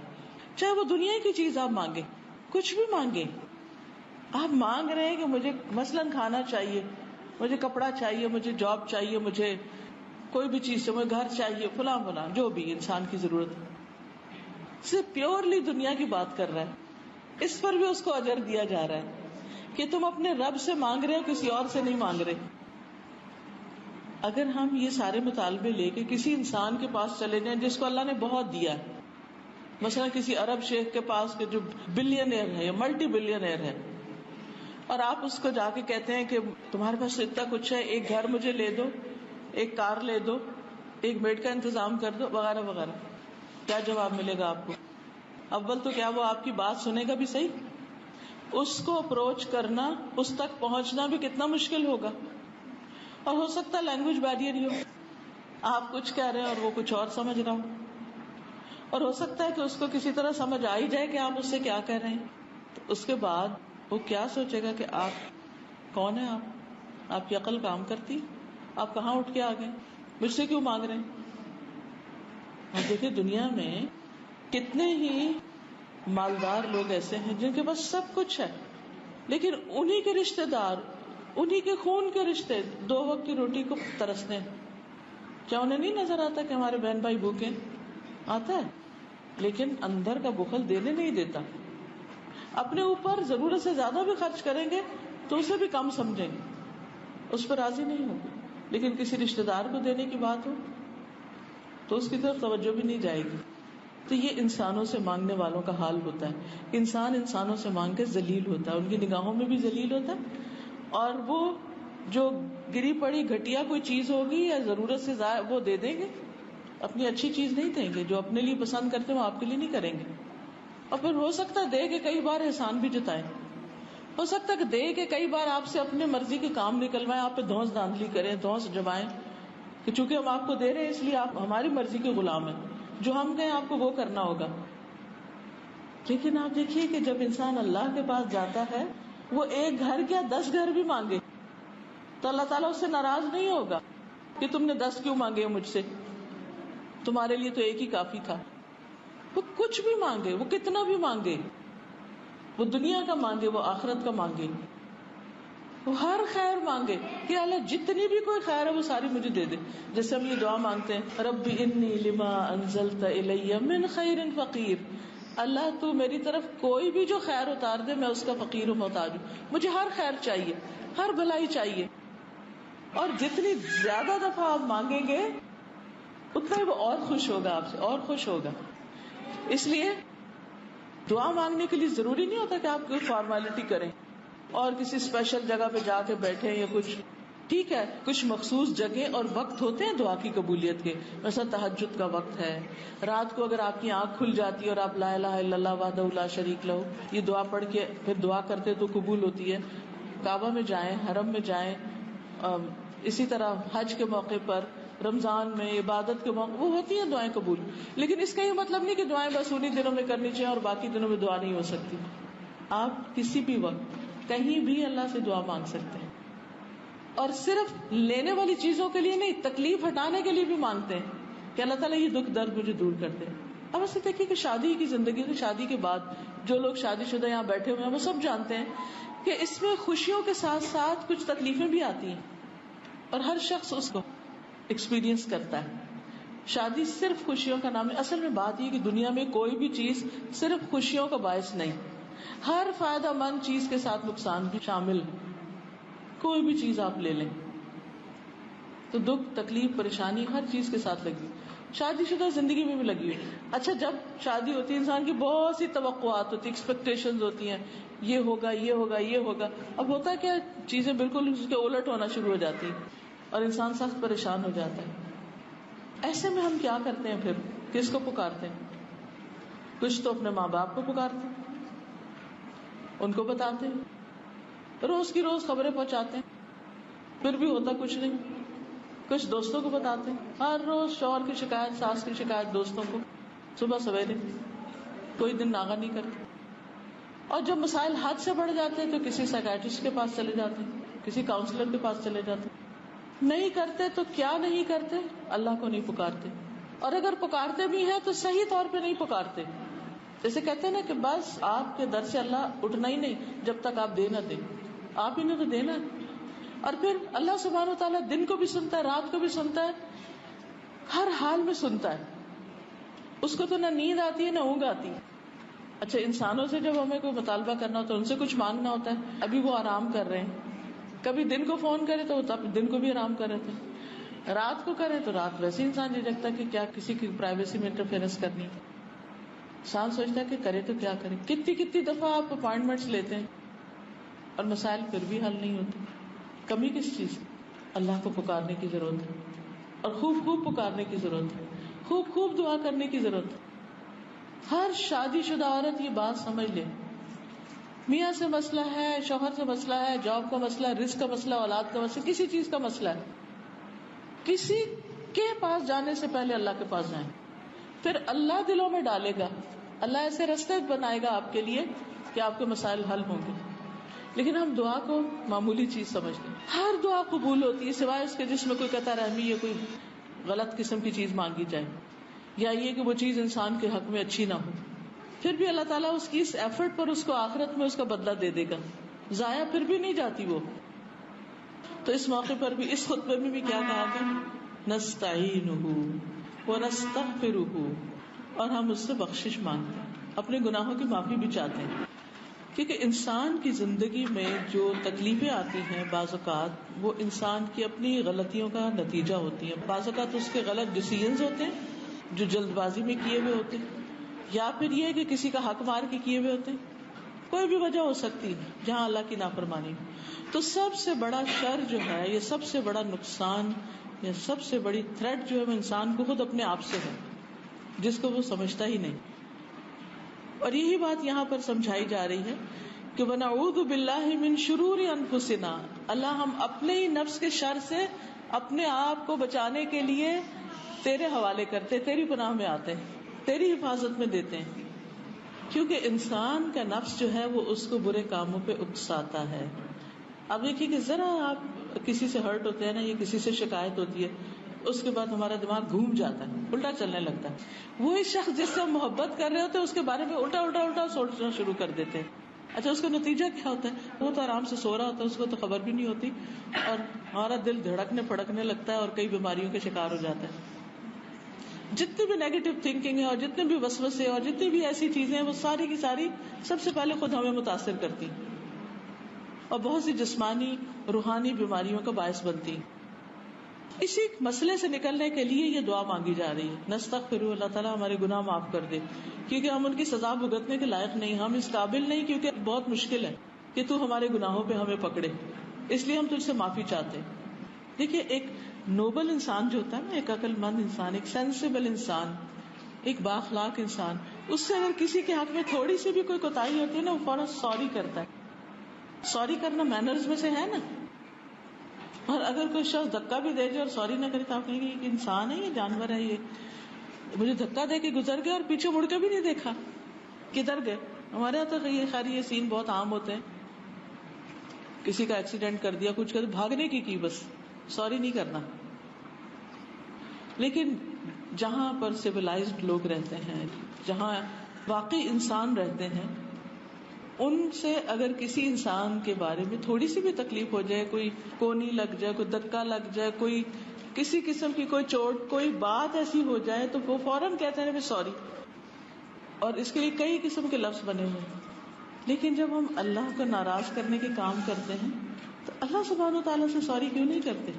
چاہے وہ دنیا کی چیز آپ مانگے، کچھ بھی مانگے. آپ مانگ رہے ہیں کہ مجھے مثلاً کھانا چاہیے، مجھے کپڑا چاہیے، مجھے جاب چاہیے، مجھے کوئی بھی چیز سے، مجھے گھر چاہیے، فلاں فلاں جو بھی انسان کی ضرورت ہے، صرف پیورلی دنیا کی بات کر رہا ہے. اس پر بھی اس کو اجر دیا جا رہا ہے کہ تم اپنے رب سے مانگ رہے ہو، کسی اور سے نہیں مانگ رہے. اگر ہم یہ سارے مطالبے لے کے کسی انسان کے پاس چلے جائیں جس کو اللہ نے بہت دیا ہے، مثلا کسی عرب شیخ کے پاس کے جو بلینئر ہے یا ملٹی بلینئر ہے، اور آپ اس کو جا کے کہتے ہیں کہ تمہارے پاس اتنا کچھ ہے، ایک گھر مجھے لے دو، ایک کار لے دو، ایک بیڈ کا انتظام کر دو، وغیرہ وغیرہ، کیا جواب ملے گا آپ کو؟ اول تو کیا وہ آپ کی بات سنے گا بھی صحیح؟ اس کو اپروچ کرنا، اس تک پہنچنا بھی کتنا مشکل ہوگا. اور ہو سکتا ہے لینگویج بیریئر ہی ہو، آپ کچھ کہہ رہے ہیں اور وہ کچھ اور سمجھ رہا ہو، اور ہو سکتا ہے کہ اس کو کسی طرح سمجھ آ ہی جائے کہ آپ اس سے کیا کہہ رہے ہیں. تو اس کے بعد وہ کیا سوچے گا کہ آپ کون ہیں، آپ کی عقل کام کرتی، آپ کہاں اٹھ کے آ گئے، مجھ سے کیوں مانگ رہے ہیں. اور دیکھیں دنیا میں کتنے ہی مالدار لوگ ایسے ہیں جن کے پاس سب کچھ ہے، لیکن انہی کے رشتے دار، انہی کے خون کے رشتے 2 وقت کی روٹی کو ترستے ہیں. کیا انہیں نہیں نظر آتا کہ ہمارے بہن بھائی بھوکے؟ آتا ہے، لیکن اندر کا بخل دینے نہیں دیتا. اپنے اوپر ضرورت سے زیادہ بھی خرچ کریں گے تو اسے بھی کم سمجھیں گے، اس پر راضی نہیں ہوگے. لیکن کسی رشتے دار کو دینے کی بات ہو تو اس کی طرف توجہ بھی نہیں جائے گی. تو یہ انسانوں سے مانگنے والوں کا حال ہوتا ہے. انسان انسانوں سے مانگ کے ذلیل ہوتا ہے، ان کی نگاہوں میں بھی ذلیل ہوتا ہے. اور وہ جو گری پڑی گھٹیا کوئی چیز ہوگی یا ضرورت سے زائد وہ دے دیں گے، اپنی اچھی چیز نہیں دیں گے. جو اپنے لیے پسند کرتے ہیں وہ آپ کے لیے نہیں کریں گے. اور پھر ہو سکتا ہے دے کے کئی بار احسان بھی جتائیں، ہو سکتا ہے کہ دے کے کئی بار آپ سے اپنے مرضی کے کام نکلوائیں، آپ پہ دھونس دھاندلی کریں، دھونس جمائیں کہ چونکہ ہم آپ کو دے رہے ہیں اس لیے آپ ہماری مرضی کے غلام ہیں، جو ہم کہیں آپ کو وہ کرنا ہوگا. لیکن آپ دیکھیے کہ جب انسان اللہ کے پاس جاتا ہے، وہ 1 گھر کیا 10 گھر بھی مانگے تو اللہ تعالیٰ اس سے ناراض نہیں ہوگا کہ تم نے 10 کیوں مانگے مجھ سے، تمہارے لیے تو 1 ہی کافی تھا. وہ کچھ بھی مانگے، وہ کتنا بھی مانگے، وہ دنیا کا مانگے، وہ آخرت کا مانگے، وہ ہر خیر مانگے کہ اللہ جتنی بھی کوئی خیر ہے وہ ساری مجھے دے دے. جیسے ہم یہ دعا مانگتے ہیں رب انی لما انزلت الی من خیر فقیر، اللہ تو میری طرف کوئی بھی جو خیر اتار دے میں اس کا فقیر و محتاج ہوں، مجھے ہر خیر چاہیے، ہر بھلائی چاہیے. اور جتنی زیادہ دفعہ آپ مانگیں گے اتنا ہی وہ اور خوش ہوگا آپ سے، اور خوش ہوگا. اس لیے دعا مانگنے کے لیے ضروری نہیں ہوتا کہ آپ کوئی فارمیلٹی کریں اور کسی اسپیشل جگہ پہ جا کے بیٹھیں یا کچھ. ٹھیک ہے، کچھ مخصوص جگہ اور وقت ہوتے ہیں دعا کی قبولیت کے، مثلا تہجد کا وقت ہے، رات کو اگر آپ کی آنکھ کھل جاتی ہے اور آپ لا الہ الا اللہ وحدہ لا شریک لہ یہ دعا پڑھ کے پھر دعا کرتے تو قبول ہوتی ہے. کعبہ میں جائیں، حرم میں جائیں، اسی طرح حج کے موقع پر، رمضان میں، عبادت کے موقع وہ ہوتی ہیں دعائیں قبول. لیکن اس کا یہ مطلب نہیں کہ دعائیں بس انہی دنوں میں کرنی چاہیے اور باقی دنوں میں دعا نہیں ہو سکتی. آپ کسی بھی وقت کہیں بھی اللہ سے دعا مانگ سکتے ہیں، اور صرف لینے والی چیزوں کے لیے نہیں، تکلیف ہٹانے کے لیے بھی مانگتے ہیں کہ اللہ تعالیٰ یہ دکھ درد مجھے دور کر دے. اب ایسے دیکھیے کہ شادی کی زندگی میں، شادی کے بعد جو لوگ شادی شدہ یہاں بیٹھے ہوئے ہیں وہ سب جانتے ہیں کہ اس میں خوشیوں کے ساتھ ساتھ کچھ تکلیفیں بھی آتی ہیں، اور ہر شخص اس کو ایکسپیرینس کرتا ہے. شادی صرف خوشیوں کا نام ہے. اصل میں بات یہ کہ دنیا میں کوئی بھی چیز صرف خوشیوں کا باعث نہیں، ہر فائدہ مند چیز کے ساتھ نقصان بھی شامل ہے. کوئی بھی چیز آپ لے لیں تو دکھ، تکلیف، پریشانی ہر چیز کے ساتھ لگی، شادی شدہ زندگی میں بھی لگی ہوئی. اچھا جب شادی ہوتی ہے انسان کی بہت سی توقعات ہوتی، ایکسپیکٹیشنز ہوتی ہیں، یہ ہوگا یہ ہوگا یہ ہوگا. اب ہوتا ہے کیا، چیزیں بالکل اس کے الٹ ہونا شروع ہو جاتی ہیں اور انسان سخت پریشان ہو جاتا ہے. ایسے میں ہم کیا کرتے ہیں، پھر کس کو پکارتے ہیں؟ کچھ تو اپنے ماں باپ کو پکارتے ہیں، ان کو بتاتے ہیں، روز کی روز خبریں پہنچاتے ہیں، پھر بھی ہوتا کچھ نہیں. کچھ دوستوں کو بتاتے ہیں، ہر روز شوہر کی شکایت، ساس کی شکایت دوستوں کو، صبح سویرے، کوئی دن ناغہ نہیں کرتے. اور جب مسائل حد سے بڑھ جاتے ہیں تو کسی سائیکیٹرسٹ کے پاس چلے جاتے ہیں، کسی کاؤنسلر کے پاس چلے جاتے ہیں. نہیں کرتے تو کیا نہیں کرتے؟ اللہ کو نہیں پکارتے، اور اگر پکارتے بھی ہیں تو صحیح طور پہ نہیں پکارتے. جیسے کہتے ہیں نا کہ بس آپ کے در سے اللہ اٹھنا ہی نہیں جب تک آپ دے نہ دیں. آپ ہی نے تو دینا ہے. اور پھر اللہ سبحانہ و تعالیٰ دن کو بھی سنتا ہے، رات کو بھی سنتا ہے، ہر حال میں سنتا ہے. اس کو تو نہ نیند آتی ہے نہ اونگ آتی. اچھا، انسانوں سے جب ہمیں کوئی مطالبہ کرنا ہوتا ہے، ان سے کچھ مانگنا ہوتا ہے، ابھی وہ آرام کر رہے ہیں. کبھی دن کو فون کرے تو دن کو بھی آرام کر رہے تھے، رات کو کرے تو رات. ویسے انسان یہ جگتا کہ کیا کسی کی پرائیویسی میں انٹرفیئرنس کرنی. انسان سوچتا ہے کہ کرے تو کیا کرے. کتنی دفعہ آپ اپوائنٹمنٹس لیتے ہیں اور مسائل پھر بھی حل نہیں ہوتے. کمی کس چیز؟ اللہ کو پکارنے کی ضرورت ہے، اور خوب خوب پکارنے کی ضرورت ہے، خوب خوب دعا کرنے کی ضرورت ہے. ہر شادی شدہ عورت یہ بات سمجھ لے، میاں سے مسئلہ ہے، شوہر سے مسئلہ ہے، جاب کا مسئلہ ہے، رزق کا مسئلہ، اولاد کا مسئلہ، کسی چیز کا مسئلہ ہے، کسی کے پاس جانے سے پہلے اللہ کے پاس جائیں. پھر اللہ دلوں میں ڈالے گا، اللہ ایسے راستے بنائے گا آپ کے لیے کہ آپ کے مسائل حل ہوں گے. لیکن ہم دعا کو معمولی چیز سمجھتے ہیں. ہر دعا قبول ہوتی ہے سوائے اس کے جس میں کوئی قطع رحمی یا کوئی غلط قسم کی چیز مانگی جائے، یا یہ کہ وہ چیز انسان کے حق میں اچھی نہ ہو. پھر بھی اللہ تعالیٰ اس کی اس ایفرٹ پر اس کو آخرت میں اس کا بدلہ دے دے گا، ضائع پھر بھی نہیں جاتی وہ. تو اس موقع پر بھی، اس خطبے میں بھی کیا کہا کہ نستعینہ ونستغفرہ، اور ہم اس سے بخشش مانگتے ہیں، اپنے گناہوں کی معافی بھی چاہتے ہیں. کیونکہ انسان کی زندگی میں جو تکلیفیں آتی ہیں بعض اوقات وہ انسان کی اپنی غلطیوں کا نتیجہ ہوتی ہیں. بعض اوقات اس کے غلط ڈیسیژنز ہوتے ہیں جو جلد بازی میں کیے ہوئے ہوتے ہیں، یا پھر یہ کہ کسی کا حق مار کے کیے ہوئے ہوتے ہیں. کوئی بھی وجہ ہو سکتی ہے جہاں اللہ کی نافرمانی. تو سب سے بڑا شر جو ہے، یہ سب سے بڑا نقصان یا سب سے بڑی تھریٹ جو ہے وہ انسان کو خود اپنے آپ سے ہے، جس کو وہ سمجھتا ہی نہیں. اور یہی بات یہاں پر سمجھائی جا رہی ہے کہ وَنَعُوذُ بِاللَّهِ مِن شُرُورِ أَنفُسِنَا، اللہ ہم اپنے ہی نفس کے شر سے اپنے آپ کو بچانے کے لیے تیرے حوالے کرتے، تیری پناہ میں آتے ہیں، تیری حفاظت میں دیتے ہیں. کیونکہ انسان کا نفس جو ہے وہ اس کو برے کاموں پہ اکساتا ہے. اب دیکھیے کہ ذرا آپ کسی سے ہرٹ ہوتے ہیں نا، یا کسی سے شکایت ہوتی ہے، اس کے بعد ہمارا دماغ گھوم جاتا ہے، الٹا چلنے لگتا ہے. وہی شخص جس سے ہم محبت کر رہے ہوتے ہیں اس کے بارے میں الٹا سوچنا شروع کر دیتے ہیں. اچھا، اس کا نتیجہ کیا ہوتا ہے؟ وہ تو آرام سے سو رہا ہوتا ہے، اس کو تو خبر بھی نہیں ہوتی، اور ہمارا دل دھڑکنے پھڑکنے لگتا ہے اور کئی بیماریوں کا شکار ہو جاتا ہے. جتنی بھی نیگیٹو تھنکنگ ہے اور جتنے بھی وسوسے اور جتنی بھی ایسی چیزیں ہیں وہ ساری کی ساری سب سے پہلے خود ہمیں متاثر کرتی اور بہت سی جسمانی روحانی بیماریوں کا باعث بنتی. اسی مسئلے سے نکلنے کے لیے یہ دعا مانگی جا رہی ہے، نستغفر، اللہ تعالیٰ ہمارے گناہ معاف کر دے، کیونکہ ہم ان کی سزا بھگتنے کے لائق نہیں، ہم اس قابل نہیں، کیونکہ بہت مشکل ہے کہ تو ہمارے گناہوں پہ ہمیں پکڑے، اس لیے ہم تجھ سے معافی چاہتے ہیں. دیکھیے، ایک نوبل انسان جو ہوتا ہے نا، ایک عقل مند انسان، ایک سینسیبل انسان، ایک بااخلاق انسان، اس سے اگر کسی کے حق میں تھوڑی سی بھی کوئی کوتاہی ہوتی ہے نا، وہ فوراً سوری کرتا ہے. سوری کرنا مینرز میں سے ہے نا. اور اگر کوئی شخص دھکا بھی دے جائے اور سوری نہ کرے تو آپ کہیں گے یہ انسان ہے، یہ جانور ہے، یہ مجھے دھکا دے کے گزر گیا اور پیچھے مڑ کے بھی نہیں دیکھا کدھر گئے. ہمارے یہاں تو یہ سین بہت عام ہوتے ہیں، کسی کا ایکسیڈنٹ کر دیا، کچھ کر بھاگنے کی بس، سوری نہیں کرنا. لیکن جہاں پر سویلائزڈ لوگ رہتے ہیں، جہاں واقعی انسان رہتے ہیں، ان سے اگر کسی انسان کے بارے میں تھوڑی سی بھی تکلیف ہو جائے، کوئی کونی لگ جائے، کوئی دھکا لگ جائے، کوئی کسی قسم کی کوئی چوٹ، کوئی بات ایسی ہو جائے تو وہ فوراً کہتے ہیں سوری، اور اس کے لیے کئی قسم کے لفظ بنے ہوئے ہیں. لیکن جب ہم اللہ کو ناراض کرنے کے کام کرتے ہیں تو اللہ سبحانہ و تعالیٰ سے سوری کیوں نہیں کرتے؟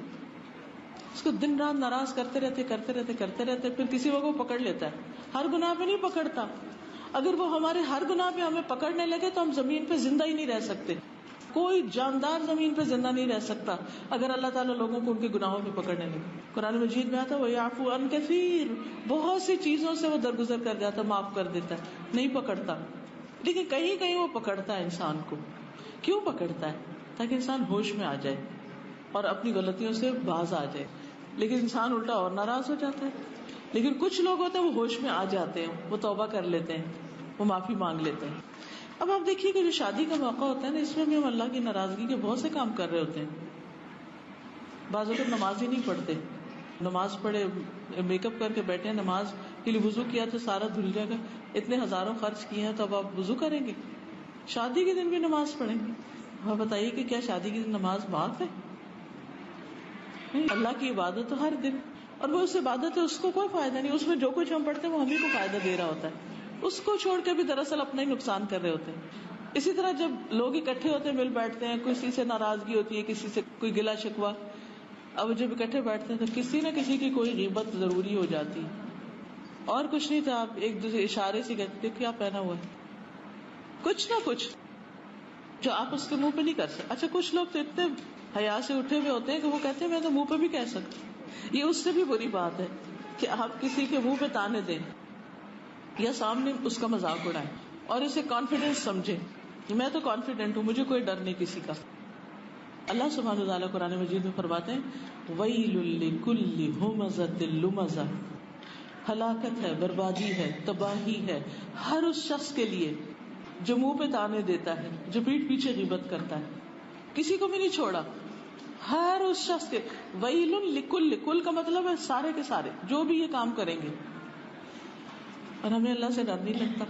اس کو دن رات ناراض کرتے رہتے، پھر کسی وقت وہ پکڑ لیتا ہے. ہر گناہ پہ نہیں پکڑتا. اگر وہ ہمارے ہر گناہ پہ ہمیں پکڑنے لگے تو ہم زمین پہ زندہ ہی نہیں رہ سکتے. کوئی جاندار زمین پہ زندہ نہیں رہ سکتا اگر اللہ تعالیٰ لوگوں کو ان کے گناہوں پہ پکڑنے لگے. قرآن مجید میں آتا ہے وَيَعْفُو عَنْ كَثِيرٍ، بہت سی چیزوں سے وہ درگزر کر جاتا، معاف کر دیتا ہے، نہیں پکڑتا. لیکن کہیں کہیں وہ پکڑتا ہے انسان کو. کیوں پکڑتا ہے؟ تاکہ انسان ہوش میں آ جائے اور اپنی غلطیوں سے باز آ جائے. لیکن انسان الٹا اور ناراض ہو جاتا ہے. لیکن کچھ لوگ ہوتے ہیں وہ ہوش میں آ جاتے ہیں, وہ توبہ کر لیتے ہیں, وہ معافی مانگ لیتے ہیں. اب آپ دیکھیے کہ جو شادی کا موقع ہوتا ہے نا, اس میں بھی ہم اللہ کی ناراضگی کے بہت سے کام کر رہے ہوتے ہیں. بعض اوقات نماز ہی نہیں پڑھتے, نماز پڑھے میک اپ کر کے بیٹھے ہیں, نماز کے لیے وضو کیا تو سارا دھل جائے گا, اتنے ہزاروں خرچ کیے ہیں تو اب آپ وضو کریں گے, شادی کے دن بھی نماز پڑھیں گے. آپ بتائیے کہ کیا شادی کے دن نماز معاف ہے؟ نہیں, اللہ کی عبادت تو ہر دن, اور وہ اس عبادت ہے, اس کو کوئی فائدہ نہیں, اس میں جو کچھ ہم پڑھتے ہیں وہ ہمیں کو فائدہ دے رہا ہوتا ہے, اس کو چھوڑ کے بھی دراصل اپنا ہی نقصان کر رہے ہوتے ہیں. اسی طرح جب لوگ اکٹھے ہوتے ہیں, مل بیٹھتے ہیں, کسی سے ناراضگی ہوتی ہے, کسی سے کوئی گلا شکوا, اب جب اکٹھے بیٹھتے ہیں تو کسی نہ کسی کی کوئی غیبت ضروری ہو جاتی. اور کچھ نہیں تھا, آپ ایک دوسرے اشارے سے کہتے کیا پہنا ہوا ہے, کچھ نہ کچھ جو آپ اس کے منہ پہ نہیں کر سکتے. اچھا کچھ لوگ تو اتنے حیا سے اٹھے ہوئے ہوتے ہیں کہ وہ کہتے ہیں میں تو منہ پہ بھی کہہ سکتی. یہ اس سے بھی بری بات ہے کہ آپ کسی کے منہ پہ تانے دیں یا سامنے اس کا مذاق اڑائیں اور اسے کانفیڈنس سمجھیں, میں تو کانفیڈنٹ ہوں, مجھے کوئی ڈر نہیں کسی کا. اللہ سبحانہ وتعالیٰ قرآن مجید میں فرماتے ہیں وَيْلٌ لِّكُلِّ هُمَزَةٍ لُمَزَةٍ, ہلاکت ہے, بربادی ہے, تباہی ہے ہر اس شخص کے لیے جو منہ پہ تانے دیتا ہے, جو پیٹھ پیچھے غیبت کرتا ہے. کسی کو بھی نہیں چھوڑا, ہر اس شخص کے. وَيْلٌ لِّكُلِّ, کل کا مطلب ہے سارے کے سارے جو بھی یہ کام کریں گے. اور ہمیں اللہ سے ڈر نہیں لگتا,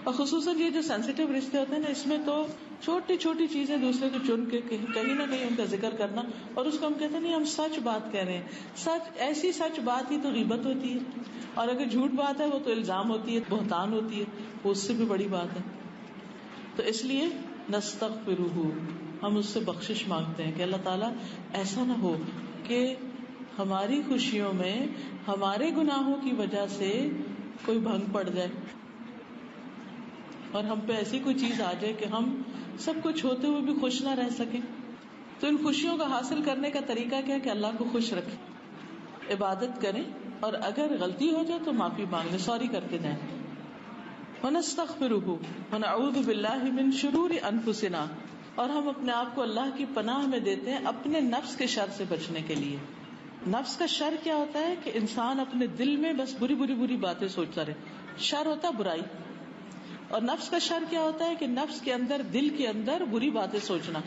اور خصوصاً یہ جو سینسیٹیو رشتے ہوتے ہیں نا, اس میں تو چھوٹی چھوٹی چیزیں دوسرے کو چن کے کہیں نہ کہیں ان کا ذکر کرنا, اور اس کو ہم کہتے ہیں نہیں ہم سچ بات کہہ رہے ہیں. سچ, ایسی سچ بات ہی تو غیبت ہوتی ہے, اور اگر جھوٹ بات ہے وہ تو الزام ہوتی ہے, بہتان ہوتی ہے, وہ اس سے بھی بڑی بات ہے. تو اس لیے نستغفرہ, ہم اس سے بخشش مانگتے ہیں کہ اللہ تعالیٰ ایسا نہ ہو کہ ہماری خوشیوں میں ہمارے گناہوں کی وجہ سے کوئی بھنگ پڑ جائے اور ہم پہ ایسی کوئی چیز آ جائے کہ ہم سب کچھ ہوتے ہوئے بھی خوش نہ رہ سکیں. تو ان خوشیوں کا حاصل کرنے کا طریقہ کیا کہ اللہ کو خوش رکھیں, عبادت کریں, اور اگر غلطی ہو جائے تو معافی مانگیں, سوری کرتے جائیں. وَنَسْتَغْفِرُهُ وَنَعُوذُ بِاللَّهِ مِن شُرُورِ أَنفُسِنَا, اور ہم اپنے آپ کو اللہ کی پناہ میں دیتے ہیں اپنے نفس کے شر سے بچنے کے لیے. نفس کا شر کیا ہوتا ہے کہ انسان اپنے دل میں بس بری باتیں سوچتا رہے, شر ہوتا برائی. اور نفس کا شر کیا ہوتا ہے کہ نفس کے اندر, دل کے اندر بری باتیں سوچنا,